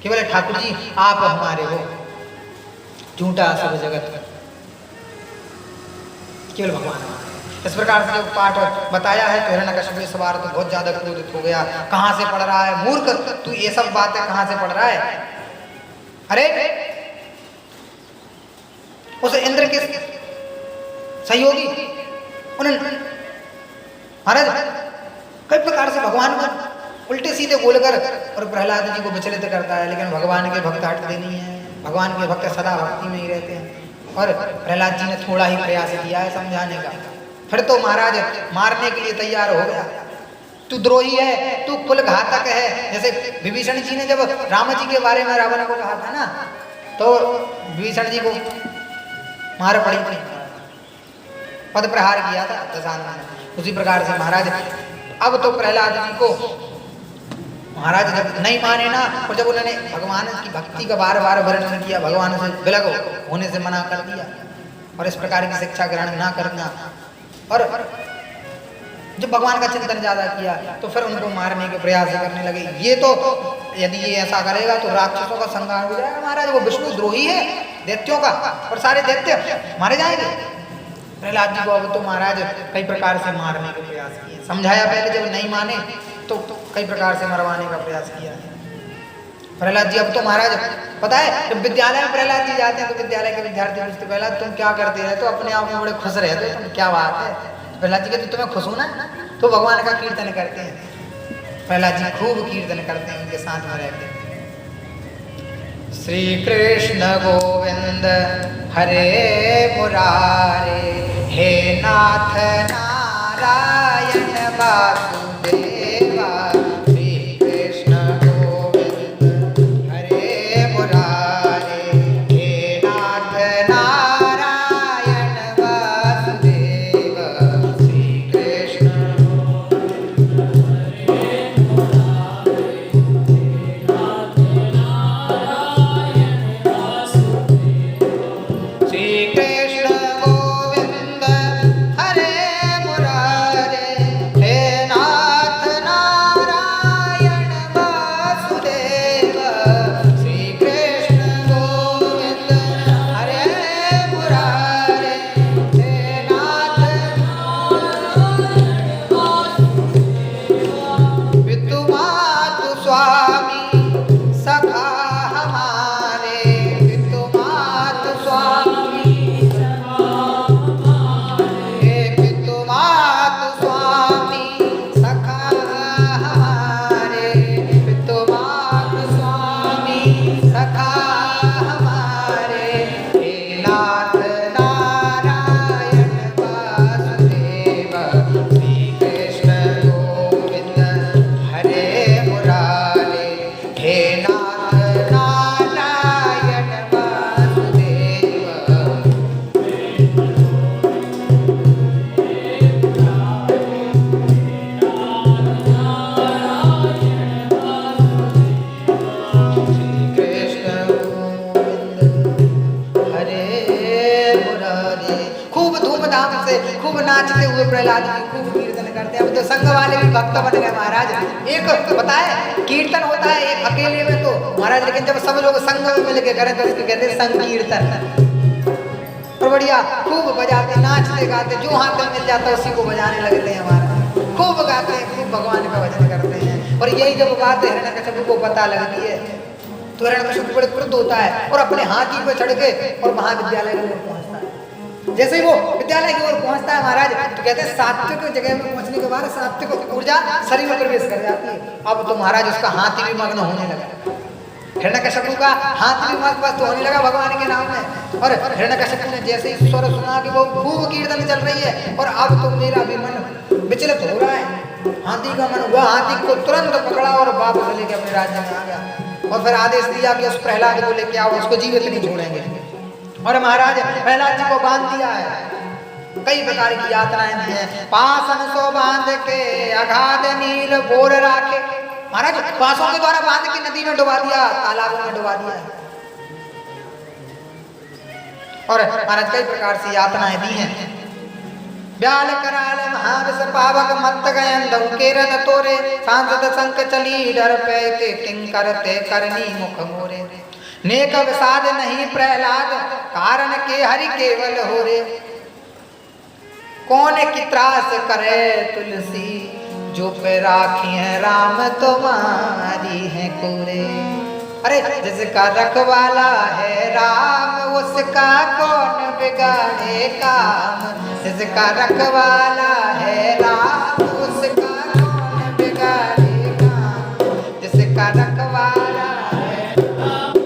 केवल ठाकुर जी आप हमारे हो। झूठा सब जगत केवल भगवान। इस प्रकार से जो पाठ बताया है, तो हिरण्यकश्यप इस बार तो बहुत ज्यादा क्रोधित हो गया। कहाँ से पढ़ रहा है मूर्ख तू, ये सब बातें कहाँ से पढ़ रहा है? अरे उस इंद्र के सहयोगी उन्होंने महाराज कई प्रकार से भगवान को उल्टे सीधे बोलकर और प्रहलाद जी को विचलित करता है, लेकिन भगवान के भक्त हटते नहीं है। भगवान के भक्त सदा भक्ति में ही रहते हैं। और प्रहलाद जी ने थोड़ा ही प्रयास किया है समझाने का, फिर तो महाराज मारने के लिए तैयार हो गया। तू द्रोही है, तू कुल घातक है। जैसे विभीषण जी ने जब राम जी के बारे में रावण को कहा था ना, तो विभीषण जी को मार पड़ी थी, पद प्रहार किया था दशानन ने। उसी प्रकार से महाराज अब तो प्रहलाद जी को महाराज जब नहीं माने ना, और जब उन्होंने भगवान की भक्ति का बार बार वर्णन किया, भगवान से विलग होने से मना कर दिया और इस प्रकार की शिक्षा ग्रहण ना करना, और जब भगवान का चिंतन ज्यादा किया तो फिर उनको मारने के प्रयास करने लगे। ये तो यदि ये ऐसा करेगा तो राक्षसों का संहार हो जाएगा महाराज, वो विष्णु द्रोही है दैत्यों का, और सारे दैत्य मारे जाएंगे। प्रहलाद जी को अब तो महाराज कई प्रकार से मारने के प्रयास किए, समझाया पहले, जब नहीं माने तो कई प्रकार से मरवाने का प्रयास किया। प्रहलाद जी अब तो महाराज पता है, जब विद्यालय में प्रहलाद जी जाते हैं तो विद्यालय के विद्यार्थी पूछते प्रहलाद तुम क्या करते रहते हो, अपने आप में बड़े खुश रहते हो, तुम क्या बात है? प्रहलाद जी कहते तुम्हें खुश होना, तो भगवान का कीर्तन करते हैं। प्रहलाद जी खूब कीर्तन करते हैं, उनके साथ में रहते हैं। श्री कृष्ण गोविंद हरे मुरारे, हे नाथ नारायण वासुदेवा। श्री कृष्ण गोविंद हरे मुरारे, हे नाथ नारायण वासुदेवा। श्री कृष्ण प्रहलाद जी खूब कीर्तन करते हैं। अब तो संघ वाले भी भक्त बन गए महाराज। एक बताए कीर्तन होता है एक अकेले में तो महाराज, लेकिन जब सब लोग संघ में मिल के करें तो इसको कहते हैं संकीर्तन। और बढ़िया खूब बजाते, नाचते गाते, जो हाथ में मिल जाता है उसी को बजाने लगते हैं महाराज। खूब गाते हैं, खूब भगवान का भजन करते हैं। और यही जब बात हिरण्यकश्यप को पता लगती है तो हिरण्यकश्यप बड़े क्रुद्ध होता है और अपने हाथी पे चढ़ के और महाविद्यालय की ओर पहुंचता है। जैसे ही वो विद्यालय की ओर पहुंचता है महाराज, तो कहते हैं सात्विक जगह में पहुंचने के बाद सात्विक ऊर्जा शरीर में प्रवेश कर जाती है। अब तो महाराज उसका हाथ भी मग्न होने लगा, हिरण्यकश्यप का हाथ भी मग्न होने लगा भगवान के नाम में। और हिरण्यकश्यप ने जैसे ही स्वर सुना कि वो खूब कीर्तन चल रही है और अब तो मेरा भी मन विचलित हो रहा है, हाथी का मन हुआ, हाथी को तुरंत पकड़ा और वापस लेके अपने राज्य में आ गया। और फिर आदेश दिया कि उस प्रहलाद को लेके आओ, उसको जीवित नहीं छोड़ेंगे। और महाराज प्रहलाद जी को बांध दिया है, कई प्रकार की यातनाएं दी हैं। पासन सो बांध के अगाध नील बोर राखे, महाराज पासों के द्वारा बांध के नदी में डुबा दिया, तालाबों में डुबा दिया। और महाराज कई प्रकार से यातनाएं दी हैं। व्याल कराल महाविष पावक मत गयन दौकेरन तोरे, सांसद संक चली डर पे किंकर ते करनी मुख मोरे। नेक विषाद नहीं प्रहलाद, कारण के हरि केवल हो रे। कौन की त्रास करे तुलसी, जो पे राखी है राम तुम्हारी है कोरे। अरे जिसका रखवाला है राम, उसका कौन बिगाड़े काम। जिसका रखवाला है राम, उसका कौन बिगाड़े काम। जिसका रखवाला है राम,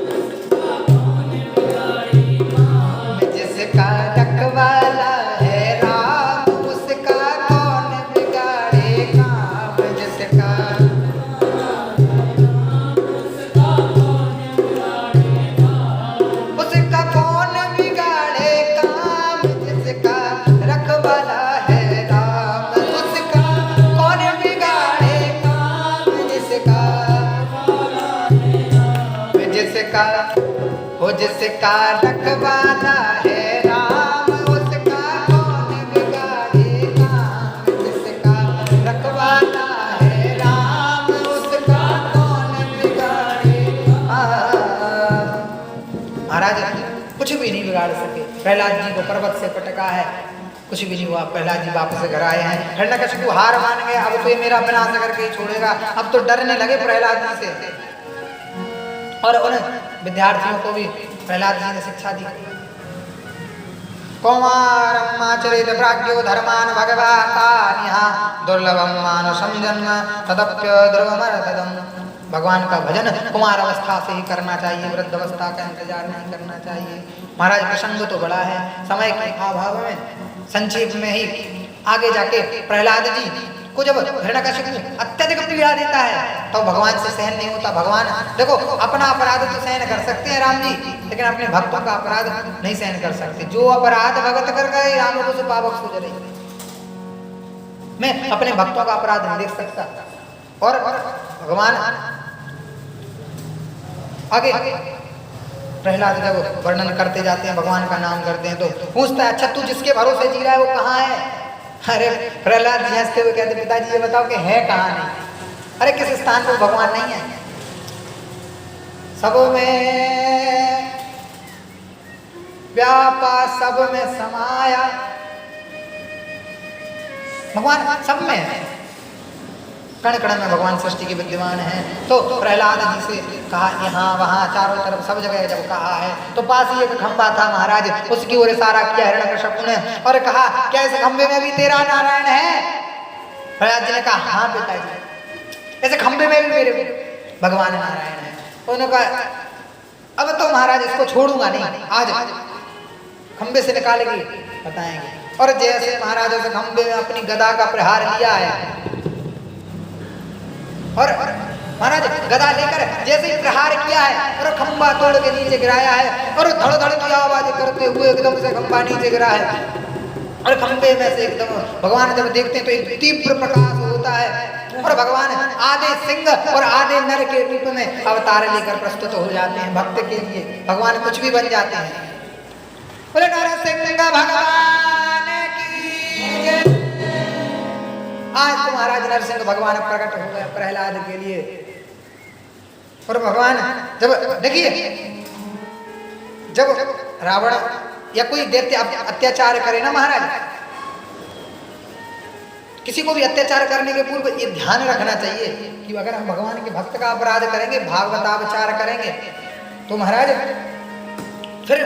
जिसका रखवाला है राम, उसका कौन बिगाड़े काम। जिसका उसका कौन बिगाड़े काम। जिसका रखवाला है राम, उसका कौन बिगाड़े काम। जिसका जिसका हो जिसका रखवाला है राम, उसका कौन बिगाड़े काम। जिसका रखवाला है राम, उसका कौन बिगाड़े काम। महाराज कुछ भी नहीं बिगाड़ सके। प्रहलाद जी को पर्वत से पटका है, कुछ भी नहीं हुआ। प्रहलाद जी वापस घर आए हैं। हिरण्यकशिपु हार मान गए, अब तो ये मेरा विनाश करके ही छोड़ेगा। अब तो डरने लगे प्रहलाद जी से। और उन विद्यार्थियों को भी प्रहलाद जी ने शिक्षा दी। कौमारम आचरेत प्राज्ञो धर्मान भगवतान्यः, दुर्लभम मानुषम जन्म तदप्य ध्रुवमर्तदम्। भगवान का भजन कुमार अवस्था से ही करना चाहिए, वृद्ध अवस्था का इंतजार नहीं करना चाहिए। महाराज प्रसंग तो बड़ा है, समय के अभाव में संक्षेप में ही आगे जाके प्रहलाद जी को जब हिरण्यकशिपु अत्यधिक पीड़ा देता है तो भगवान से सहन नहीं होता। भगवान देखो अपना अपराध तो सहन कर सकते हैं राम जी, लेकिन अपने भक्तों का अपराध नहीं सहन कर सकते। जो अपराध भगत कर गए राम को पावक सुजरे। मैं अपने भक्तों का अपराध नहीं देख सकता। और भगवान आगे प्रहलाद जब वर्णन करते जाते हैं, भगवान का नाम करते हैं, तो पूछता है अच्छा तू जिसके भरोसे जी रहा है वो कहाँ है। अरे प्रहलाद जी हंसते हुए कहते पिताजी ये बताओ कि है कहाँ नहीं। अरे किस स्थान पर भगवान नहीं है। सब में व्यापा, सब में समाया, भगवान सब में है। कण कण में भगवान सृष्टि के विद्यमान है। तो प्रहलाद जी से कहा यहाँ वहाँ चारों तरफ सब जगह जब कहा है तो पास ही एक खंबा था महाराज, उसकी ओर इशारा किया हिरण्यकशिपु ने और कहा क्या इस खंबे में भी तेरा नारायण है। प्रहलाद जी ने कहा हाँ पिताजी, ऐसे खंबे में भी मेरे भगवान नारायण है। उन्होंने कहा अब तो महाराज इसको छोड़ूंगा नहीं, आज खंबे से निकालेंगे बताएंगे। और जैसे महाराज उस खंबे में अपनी गदा का प्रहार लिया है और महाराज गदा लेकर जैसे ही प्रहार किया है और खंबा तोड़ के नीचे गिराया है और धड़ धड़ की आवाज करते हुए एकदम से खंबा नीचे गिरा है। और खंबे में से एकदम भगवान जब देखते हैं तो एक तीव्र प्रकाश होता है और भगवान आधे सिंह और आधे नर के रूप में अवतार लेकर प्रस्तुत हो जाते हैं। भक्त के लिए भगवान कुछ भी बन जाते हैं। बोले नरसिंह भगवान की जय। आज तो महाराज नरसिंह भगवान प्रकट हो गए प्रहलाद के लिए। और भगवान जब देखिए जब रावण या कोई दैत्य अत्याचार करे ना महाराज, किसी को भी अत्याचार करने के पूर्व ये ध्यान रखना चाहिए कि अगर हम भगवान के भक्त का अपराध करेंगे, भागवतापचार करेंगे तो महाराज फिर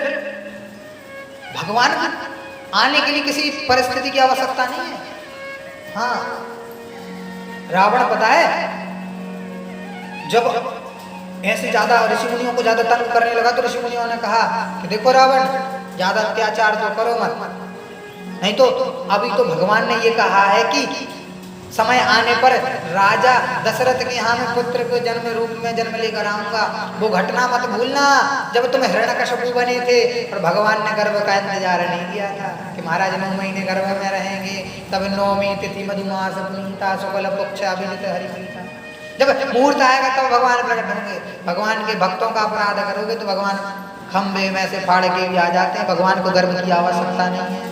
भगवान आने के लिए किसी परिस्थिति की आवश्यकता नहीं है। हाँ रावण पता है जब ऐसे ज्यादा ऋषि मुनियों को ज्यादा तंग करने लगा तो ऋषि मुनियों ने कहा कि देखो रावण ज्यादा अत्याचार तो करो मत, नहीं तो अभी तो भगवान ने ये कहा है कि समय आने पर राजा दशरथ के यहाँ में पुत्र को जन्म रूप में जन्म लेकर आऊंगा। वो घटना मत भूलना जब तुम हिरण्यकशिपु बने थे और भगवान ने गर्भ का इंतजार नहीं किया था कि महाराज 9 महीने गर्भ में रहेंगे। तब 9वीं तिथि मधुमास पुनीता शुक्ल पक्ष अभिजित हरिप्रीता, जब मुहूर्त आएगा तब भगवान प्रकट होंगे। भगवान के भक्तों का अपराध करोगे तो भगवान खंबे में से फाड़ के भी आ जाते हैं। भगवान को गर्भ की आवश्यकता नहीं है।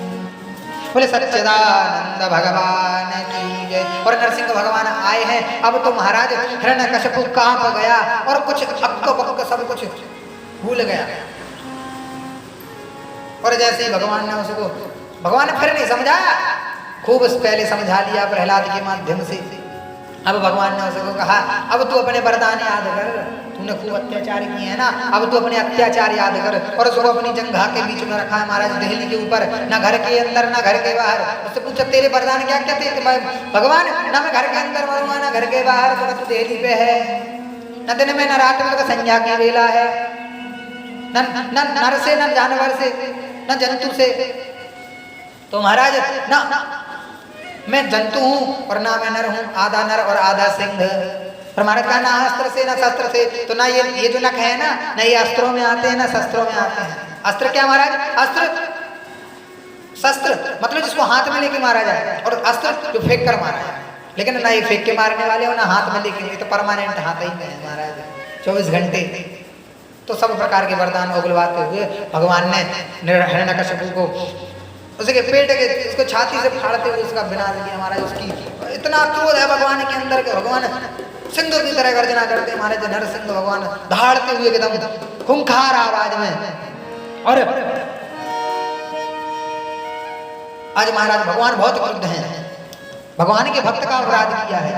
बोले सच्चिदानंद भगवान की जय। और नरसिंह भगवान आए हैं। अब तो महाराज हिरण्यकशिपु कांप गया और कुछ अक्क बक्क सब कुछ भूल गया। और जैसे ही भगवान ने उसको भगवान ने फिर नहीं समझाया, खूब पहले समझा लिया प्रहलाद के माध्यम से। अब भगवान ने उसको कहा अब तू अपने वरदान याद कर, तूने खूब अत्याचार किए हैं ना, अब तू अपने अत्याचार याद कर। और उसको अपनी जंघा के बीच में रखा है महाराज, दहली के ऊपर, ना घर के अंदर ना घर के बाहर। उससे पूछा तेरे वरदान क्या क्या थे? भगवान ना मैं घर के अंदर मरूंगा ना घर के बाहर, तो तू दहली पे है, न दिन में न रात में, तो संध्या की वेला है, न नर से न जानवर से न जंतु से। तो महाराज ना मैं जंतु हूँ और ना मैं नर हूँ, आधा नर और आधा सिंह। पर महाराज कहा ना अस्त्र से ना शस्त्र से, तो ना ये जो नख है ना ये अस्त्रों में आते हैं ना शस्त्रों में आते हैं। अस्त्र क्या महाराज? अस्त्र शस्त्र मतलब जिसको हाथ में लेके मारा जाए, और अस्त्र जो फेंक कर मारा जाए। लेकिन ना ये फेंक के मारने वाले हो ना हाथ में लेके, तो परमानेंट हाथ ही में है महाराज 24 घंटे। तो सब प्रकार के वरदान उगलवाते हुए भगवान ने हिरण्यकशिपु को उसके पेट के उसको छाती से फाड़ते हुए उसका विनाश किया महाराज। उसकी इतना क्रोध है भगवान के अंदर के भगवान सिंह की तरह गर्जना करते हैं महाराज। नरसिंह भगवान दहाड़ते हुए एकदम खूंखार आवाज में। और आज महाराज भगवान बहुत क्रुद्ध हैं, भगवान के भक्त का अपराध किया है।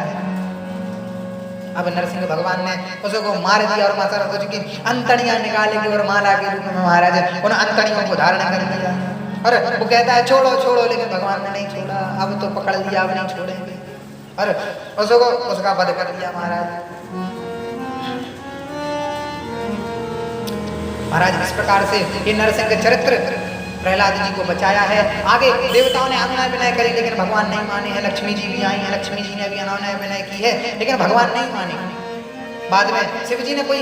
अब नरसिंह भगवान ने उसको मार दिया और माता की अंतड़ियां निकालेंगे और माला के रूप में महाराज उन अंतड़ियों को धारण कर दिया। और वो कहता है छोड़ो छोड़ो, लेकिन भगवान ने नहीं छोड़ा। अब तो पकड़ लिया, अब नहीं छोड़ेंगे। और उसको उसका वध कर दिया महाराज। महाराज इस प्रकार से ये नरसिंह के चरित्र प्रहलाद जी को बचाया है। आगे देवताओं ने अनुनय विनय करी, लेकिन भगवान नहीं माने हैं। लक्ष्मी जी भी आई हैं, लक्ष्मी जी ने भी अनुनय विनय की है, लेकिन भगवान नहीं माने। बाद में शिव जी ने कोई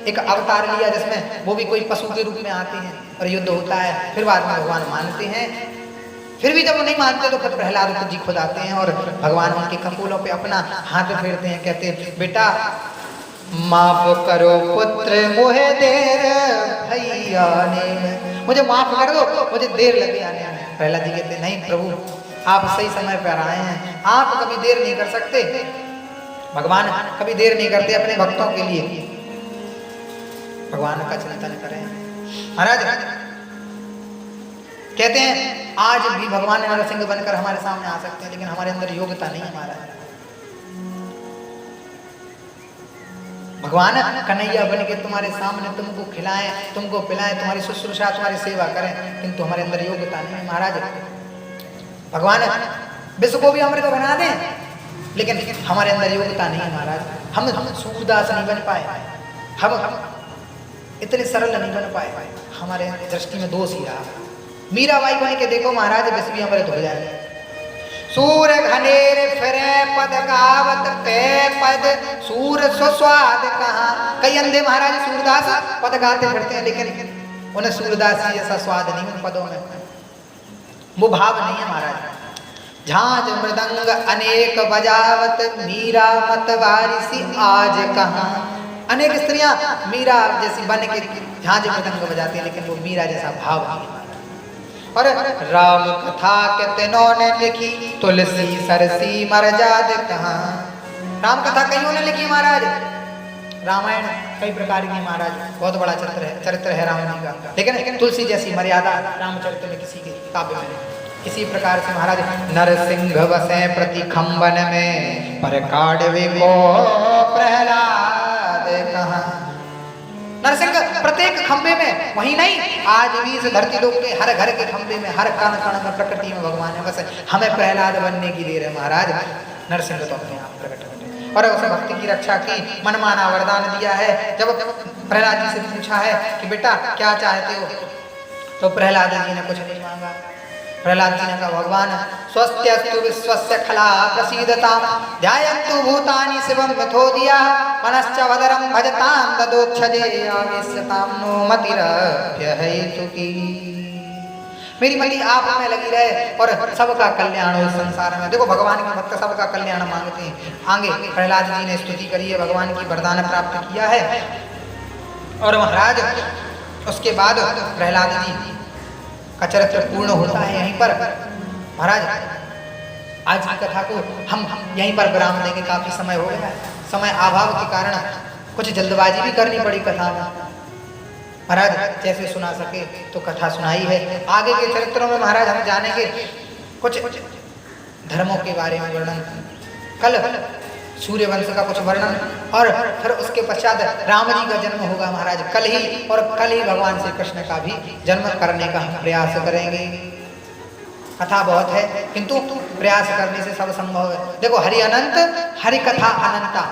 एक अवतार लिया जिसमें वो भी कोई पशु के रूप में आते हैं और युद्ध होता है। फिर बाद में भगवान मानते हैं। फिर भी जब वो नहीं मानते तो फिर प्रहलाद जी खुद आते हैं और भगवान उनके कपोलों पे अपना हाथ फेरते हैं, कहते हैं बेटा माफ करो पुत्र मोहे देर भैया ने, मुझे माफ कर दो, मुझे देर लगी आने में। प्रहलाद जी कहते नहीं प्रभु आप सही समय पर आए हैं, आप कभी देर नहीं कर सकते। भगवान कभी देर नहीं करते अपने भक्तों के लिए। भगवान का चिंतन करें महाराज। कहते हैं आज भी भगवान नरसिंह बनकर हमारे सामने आ सकते हैं, लेकिन हमारे अंदर योग्यता नहीं है महाराज। भगवान कन्हैया बन के तुम्हारे सामने तुमको खिलाएं, तुमको पिलाएं, तुम्हारी शुश्रूषा तुम्हारी सेवा करें, किंतु हमारे अंदर योग्यता नहीं है महाराज। भगवान विश्व को भी अमृत बना दें, लेकिन हमारे अंदर योग्यता नहीं है महाराज। हम सूरदास नहीं बन पाए, हम इतने सरल नहीं बन पाए, हमारे दृष्टि में दोष ही रहा। मीराबाई बन के देखो महाराज, विश्व भी अमृत हो जाए। सूर घनेर फिरे पद गावत पे पद सूर स्वस्वाद कहाँ। कई अंधे महाराज सूरदास पद गाते फिरते हैं, लेकिन उन्हें सूरदास जी जैसा स्वाद नहीं उन पदों में, वो भाव नहीं है महाराज। झांझ मृदंग अनेक बजावत मीरा मत वारिसी आज कहाँ। अनेक स्त्रियां मीरा जैसी बन के झांझ मृदंग बजाती है, लेकिन वो मीरा जैसा भाव नहीं है। और राम कथा कितनों ने लिखी तुलसी सरसी मरजाद कहाँ। राम कथा कईयों ने लिखी महाराज, रामायण कई प्रकार की महाराज, बहुत बड़ा चरित्र है राम जी का, लेकिन तुलसी जैसी मर्यादा रामचरित्र में किसी के काव्य में नहीं। इसी प्रकार से महाराज नरसिंह बसे प्रति खम्बन में पर काढ़वे को प्रहलाद कहाँ। नरसिंह प्रत्येक खंबे में, वही नहीं आज भी इस धरती लोक के हर घर के खंबे में, हर कण कण में प्रकृति में भगवान है। बस हमें प्रहलाद बनने की देर है महाराज। नरसिंह तो अपने आप प्रकट होते और उस भक्ति की रक्षा की, मनमाना वरदान दिया है। जब प्रहलाद जी से पूछा है कि बेटा क्या चाहते हो, तो प्रहलाद जी ने कुछ नहीं मांगा। प्रहलाद जी ने कहा भगवान स्वस्त्यस्तु विश्वस्य खला प्रसीदता ध्यायन्तु भूतानि शिवं मिथोदिया मनश्च वदरं भजतां तदोक्षजे आवेश्यतां नो मतिरभ्यहेतुकी। मेरी मति आप में लगी रहे और सबका कल्याण हो इस संसार में। देखो भगवान के भक्त सबका कल्याण मांगते हैं। आगे प्रहलाद जी ने स्तुति करी है, भगवान की वरदान प्राप्त किया है। और महाराज उसके बाद प्रहलाद जी का चरित्र पूर्ण होता है यहीं पर। महाराज आज की कथा को हम यहीं पर विराम देंगे, काफी समय हो गया। समय अभाव के कारण कुछ जल्दबाजी भी करनी पड़ी कथा में। महाराज जैसे सुना सके तो कथा सुनाई है। आगे के चरित्रों में महाराज हम जानेंगे कुछ धर्मों के बारे में वर्णन, कल सूर्य वंश का कुछ वर्णन, और फिर उसके पश्चात राम जी का जन्म होगा महाराज कल ही, और कल ही भगवान श्री कृष्ण का भी जन्म करने का हम प्रयास करेंगे। कथा बहुत है किंतु प्रयास करने से सब संभव है। देखो हरि अनंत, हरि कथा अनंता,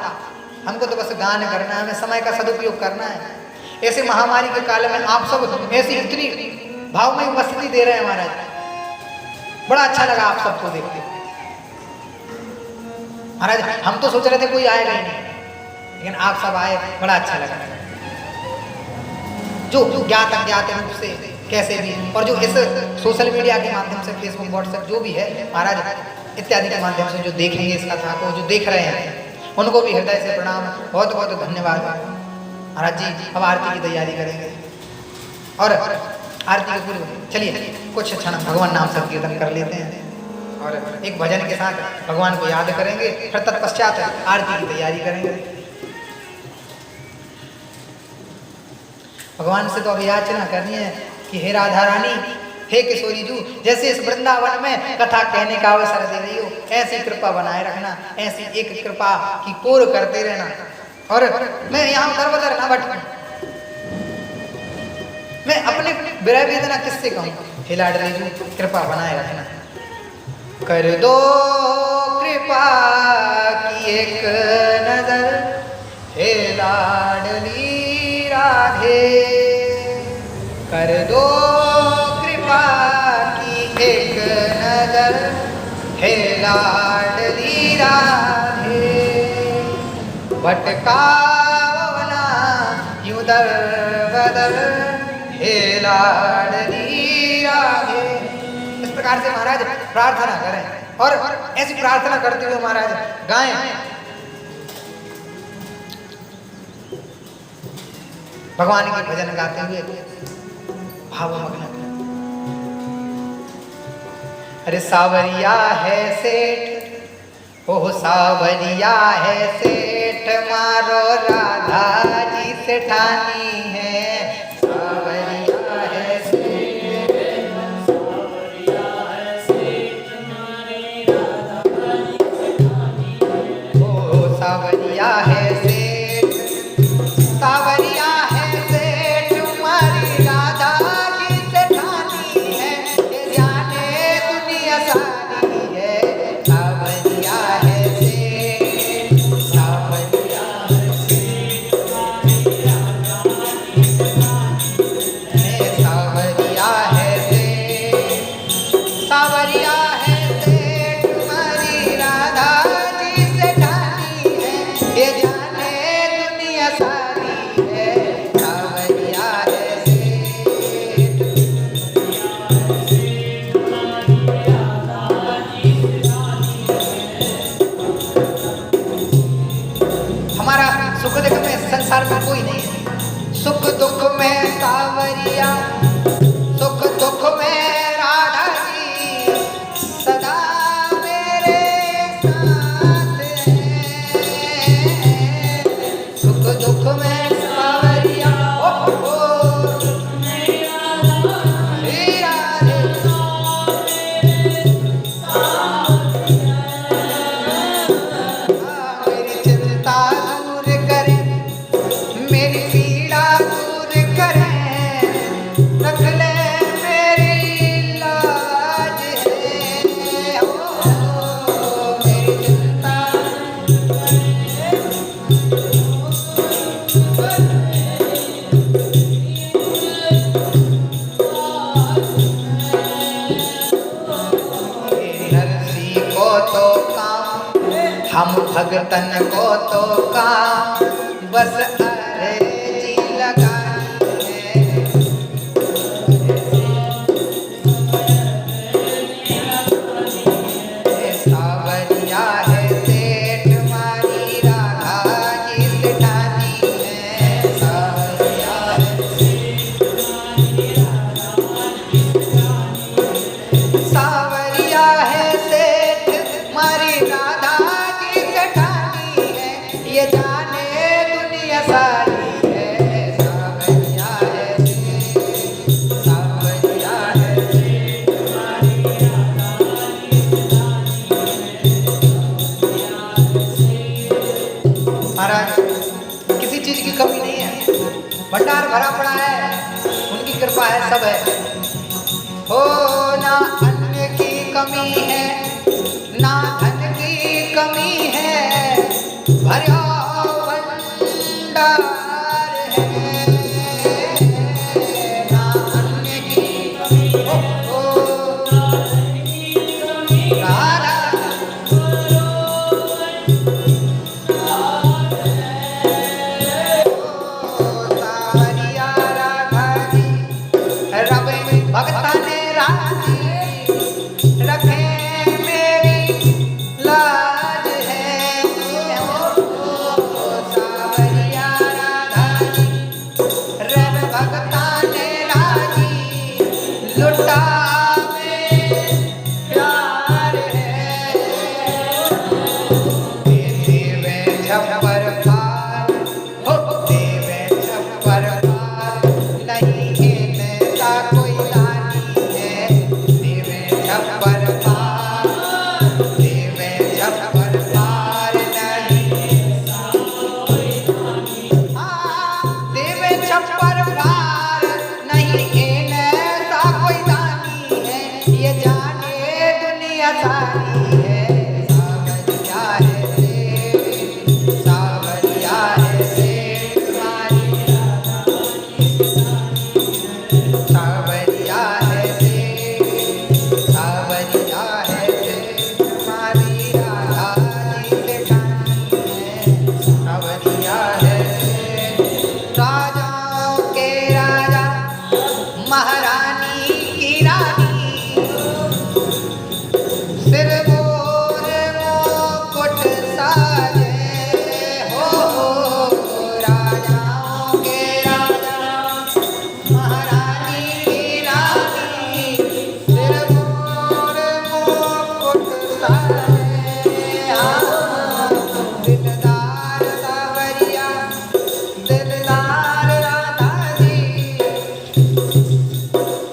हमको तो बस गान करना है, हमें समय का सदुपयोग करना है। ऐसे महामारी के काल में आप सब ऐसी इतनी भाव में उपस्थिति दे रहे हैं महाराज, बड़ा अच्छा लगा आप सबको देख के महाराज। हम तो सोच रहे थे कोई आएगा ही नहीं, लेकिन आप सब आए, बड़ा अच्छा लगा। जो ज्ञात अज्ञात रूप से कैसे भी, और जो इस सोशल मीडिया के माध्यम से, फेसबुक व्हाट्सएप जो भी है महाराज इत्यादि के माध्यम से जो देखेंगे इस कथा को, जो देख रहे हैं उनको भी हृदय से प्रणाम, बहुत बहुत धन्यवाद महाराज जी। अब आरती की तैयारी करेंगे, और आरती के पूर्व चलिए कुछ क्षण भगवान नाम संकीर्तन कर लेते हैं, और एक भजन के साथ भगवान को याद करेंगे, फिर तत्पश्चात आरती की तैयारी करेंगे। भगवान से तो अभी याचना करनी है कि हे राधा रानी, हे किशोरी जू, जैसे इस वृंदावन में कथा कहने का अवसर दे रही हो, ऐसी कृपा बनाए रखना, ऐसी एक कृपा की कोर करते रहना, और मैं यहाँ उधर उधर ना भटकूं, मैं अपने विरह वेदना किससे कहूँ। हे लाडली जू कृपा बनाए रखना, कर दो कृपा की एक नजर, हे लाडली राधे, कर दो कृपा की एक नजर, हे लाडली राधे, भटकाओ ना यूं दर बदर, हे लाडली राधे। इस प्रकार से महाराज प्रार्थना करें, और ऐसी प्रार्थना करते हुए महाराज गाएं, भगवान के भजन गाते हुए भावमग्न। अरे सावरिया है सेठ, ओह सावरिया है सेठ, मारो राधा जी से ठानी है, सावरिया है सेठ, सावरिया है सेठ, मारे राधा जी से ठानी है, ओह सावरिया है सेठ, सावरिया है सेठ, मारी राधा जी से ठानी है, ये जाने दुनिया सारी है, सावरिया है सेठ, सावरिया है सेठ, मारी राधा जी से ठानी है, सावरिया है सेठ, सावरिया है सेठ, मारी राधा जी से ठानी है, ये जाने दुनिया सारी है, सावरिया है सेठ, हमारा सुख दुख में संसार में कोई नहीं है, सुख दुख में सावरिया, सुख दुख में राधा जी, सदा मेरे साथ है, सुख दुख में सावरिया, ओ श्री राधे, मेरी चिंता दूर करे, मेरी पीड़ा दूर करे, रख ले मेरी लाज है, ओ मेरी चिंता नरसी को तो काम, हम भगतन को तो काम, बस अर्जी लगानी है, सावरिया है सेठ, मारी राधा जी से ठानी है, सावरिया है सावरिया है सेठ, मारी राधा जी से ठानी है, ये जाने दुनिया सारी भरा पड़ा है, उनकी कृपा है, सब है। हो ना अन्न की कमी है, ना धन की कमी है, भरा भंडार है। ना अन्न की कमी हो, राधा सावरिया राधा जी, रब भगता ने राजी रखे मेरी लाज है। सावरिया राधा जी, रब भगता ने राजी लुटा में प्यार है। देवे छप्पर पार, हो देवे छप्पर पार, नहीं इनका कोई दानी है। देवे छप्पर पार, देवे छप्पर पार, नहीं देवे छप्पर पार, नहीं इनका कोई दानी है। ये जाने दुनिया सारी है। सावरिया है सेठ, सावरिया है सेठ मारी राधा, सावरिया है सेठ, सावरिया है सेठ मारी राधा जी सेठानी है। सावरिया है सेठ, राजाओं के राजा, महारानी की रानी, सिर मोर मुकुट साजे। हो राजाओं के राजा, महारानी की रानी, सिर मोर मुकुट साजे। दिलदार सावरिया, दिलदार राधा जी,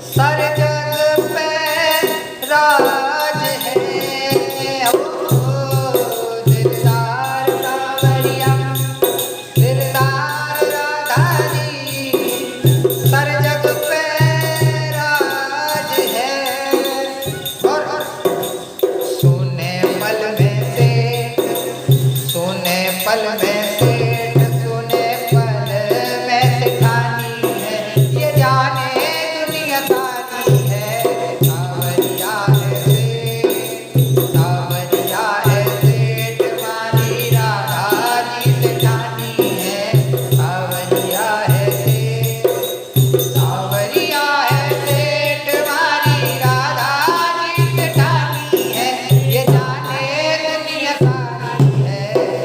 सर जग पे राज है। ओ दिलदार सावरिया, दिलदार राधा जी, सर जग पे राज है। और सोने पल में सेठ, सोने पल में सेठ, सोने पल में सेठानी है। ये जाने दुनिया सारी है। सावरिया है सेठ, सावरिया है सेठ मारी राधा जी सेठानी है। सावरिया है सेठ, सावरिया है सेठ मारी राधा जी सेठानी है। ये जाने दुनिया सारी है।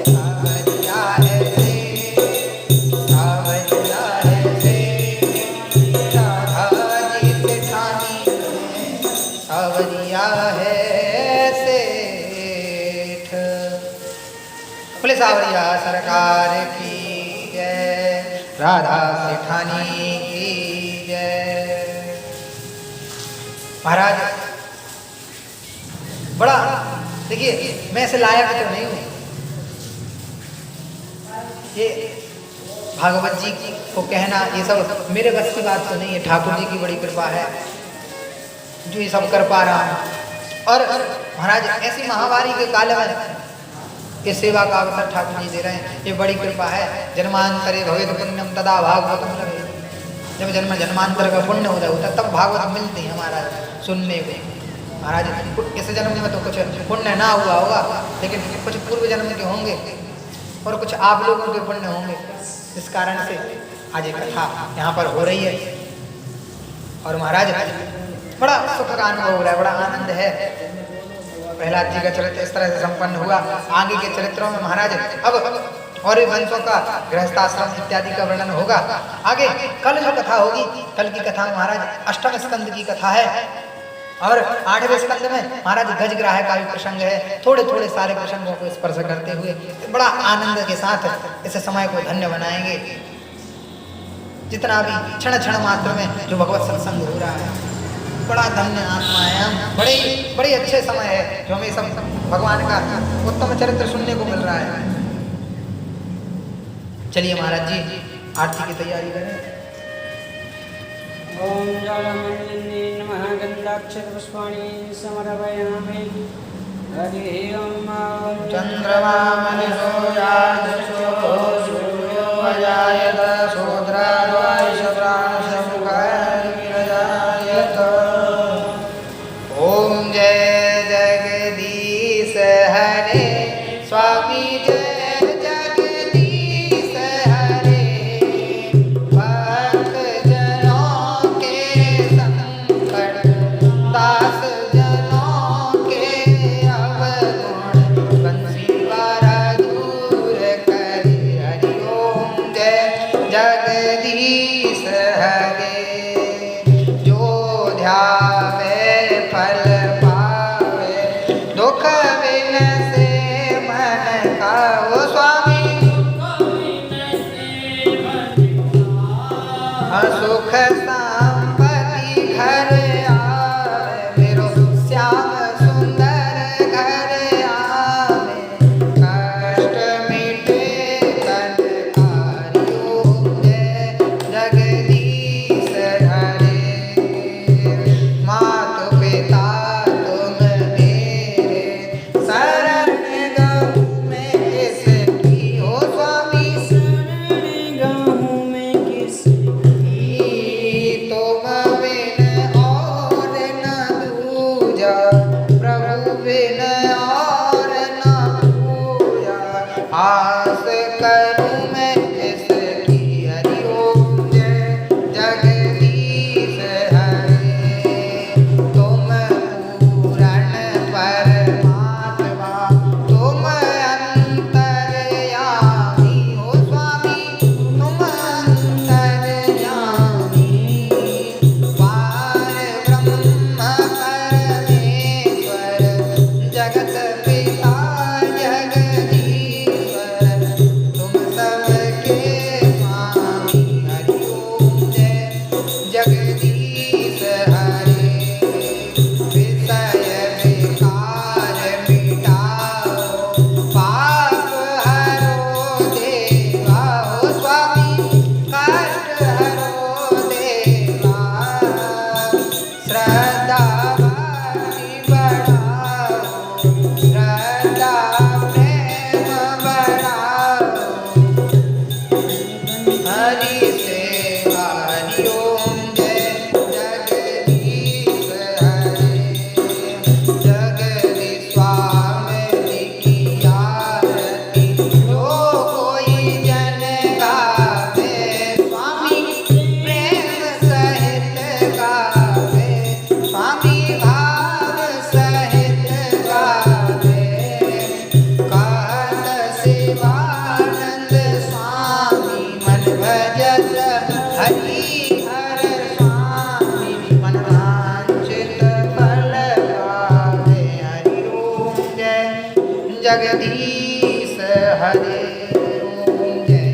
सावरिया है सेठ, सावरिया है सेठ, राधा जी सेठानी है। सावरिया है सेठ। बोले सावरिया सरकार की जय, राधा सेठानी की जय। महाराज बड़ा देखिए, मैं ऐसे लायक तो नहीं हूँ, ये भागवत जी को कहना ये सब मेरे बस की बात तो नहीं है। ठाकुर जी की बड़ी कृपा है जो ये सब कर पा रहा हूँ। और महाराज ऐसी महामारी के काल में ये सेवा का अवसर ठाकुर जी दे रहे हैं, ये बड़ी कृपा है। जन्मांतरे भवेद पुण्यम तदा भागवतम लभेत। जब जन्म जन्मांतर का पुण्य होता तब भागवत मिलती है महाराज सुनने को। महाराज इस जन्म में तो कुछ पुण्य ना हुआ होगा, लेकिन कुछ पूर्व जन्म के होंगे और कुछ आप लोगों के पुण्य होंगे। इस कारण से आज एक कथा यहाँ पर हो रही है। और महाराज बड़ा सुख का अनुभव हो रहा है, बड़ा आनंद है। प्रहलाद जी का चरित्र इस तरह से संपन्न हुआ। आगे के चरित्रों में महाराज अब और वंशों का गृहस्थाश्रम इत्यादि का वर्णन होगा। आगे कल जो कथा होगी, कल की कथा महाराज अष्टम स्कंद की कथा है और 8वें स्कंद में महाराज गजग्राह का भी प्रसंग है। थोड़े थोड़े सारे प्रसंगों को स्पर्श करते हुए बड़ा आनंद के साथ इस समय को धन्य बनाएंगे। जितना भी क्षण क्षण मात्र में जो भगवत सत्संग हो रहा है, बड़ा धन्य आत्मा है हम। बड़े अच्छे समय है जो हमें सब भगवान का उत्तम चरित्र सुनने को मिल रहा है। चलिए महाराज जी आरती की तैयारी करें। ॐ ज्वालामण्डलिन्ये नमः गन्धाक्षतपुष्पाणि समर्पयामि हरिः ॐ चन्द्रमा मनसो यादृशो सूर्यो अजायत शूद्राद्वायुषप्राणशमुखार्विरजायत ॐ जय जगदीश हरे स्वामी जय जगदीश हरे भक्त जनों के संकट दास जनों के अवगुण बंसीवारा दूर करे हरि ओम जय जगदीश हरे जो ध्यावे फल पावे दुख विनसे मन का ओ स्वामी सुख संपत्ति घर आवे मेरो श्याम सुंदर घर आवे कष्ट मिटे तन कार्यो जय जगदीश हरे मातु पिता तुम मेरे शरण गहूँ में किसकी हो स्वामी गाँव में किसी तुम बिन और न दूजा प्रभु बिन और न पूजा आस करूं मैं जिसकी हरि ओम जय जगदीश हरे तुम पूर्ण परमात्मा तुम अंतर्यामी हो स्वामी तुम अंतर्यामी पार ब्रह्म परमेश्वर जगत पिता जगदीश्वर तुम सबके स्वामी हरि ओम जय जगदीश हरे विषय विकार मिटाओ पाप हरो देवा हो स्वामी कष्ट हरो देवा श्रद्धा भक्ति बढ़ाओ श्रद्धा प्रेम बढ़ाओ हरि सेवा हरि ओम जय जगदीश हरे जगदीश स्वामी की आरती जो कोई जन गावे स्वामी प्रेम सहित गावे स्वामी भाव सहित गावे कहत शिवानंद स्वामी मन भजत हरि हर स्वामी मन वांछित फल पावे हरि ओम जय जगदीश हरे ओम जय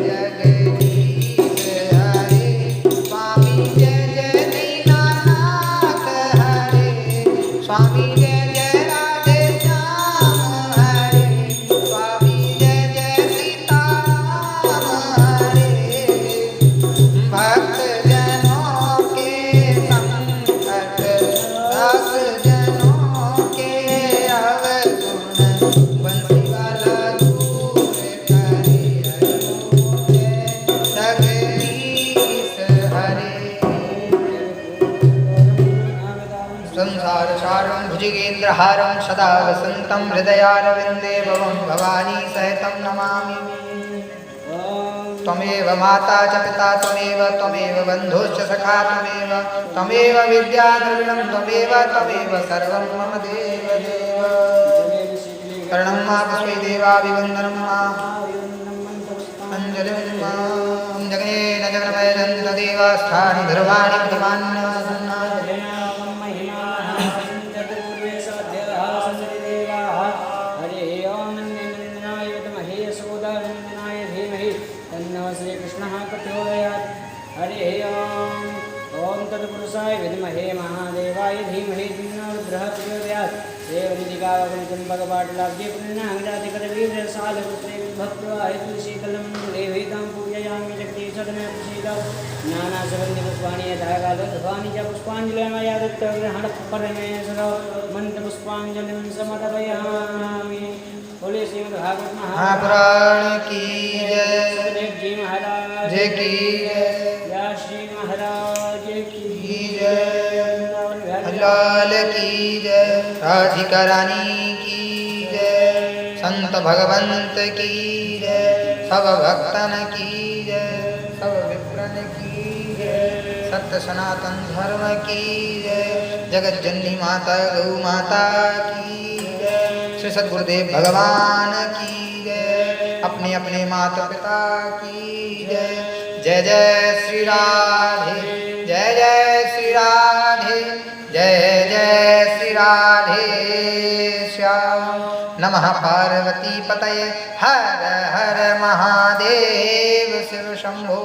जगदीश हरे स्वामी जय जय दीनानाथ हरे स्वामी जय जय राधे श्याम हरे स्वामी जय जय सीताराम हरे भक्त जनों के संकट दास जनों के अवगुण बंसीवाला दूर करे हरि ओम जय जगदीश हरे संसार सारं भुजगेन्द्रहारं सदा वसन्तं हृदयारविन्दे भवं भवानी सहितं नमामि त्वमेव माता च पिता त्वमेव बन्धुश्च सखा त्वमेव विद्याद्रविणं त्वमेव सर्वं मम देवदेव शरणं मा पुष्पे देवाभिवन्दनं मा अञ्जलिं मां जगनेन जगन्मयजं तदेवास्थानि धर्माणि प्रथमान्यसन्नाय श्री कृष्ण प्रचोदयात् हरि ओम तत्पुरुषाय विद्महे महादेवाय धीमहि तन्नो अनुग्रह प्रचोदयात् देवनिधिकावलितं भगवाटलाब्धे पुण्यनाङ्गजातिकरवीर सालपुत्रे भक्त्वा शीतलं लेभितां पूजयामि जगदीशदने प्रसीदा नानासुगन्धिपुष्पाणि यथाकालध्वानि च पुष्पाञ्जलिमया दत्तग्रहणपरमेश्वर मन्त्रपुष्पाञ्जलिं समर्पयामि। बोले श्रीमद्भागवत महापुराण की जय। सुखदेव जी महाराज जय की जय। व्यास श्री महाराज की जय। लाल की जय। राधिका रानी की जय। संत भगवंत की जय। सब भक्तन की जय। सब विप्रन की जय। सत्य सनातन धर्म की जय। जगत जननी माता गौ माता की जय। श्री सद्गुरुदेव भगवान की जय। अपने अपने माता पिता की जय। जय जय श्री राधे। जय जय श्री राधे। जय जय श्री राधे श्याम। नमः पार्वती पतये हर हर महादेव शिव शंभो।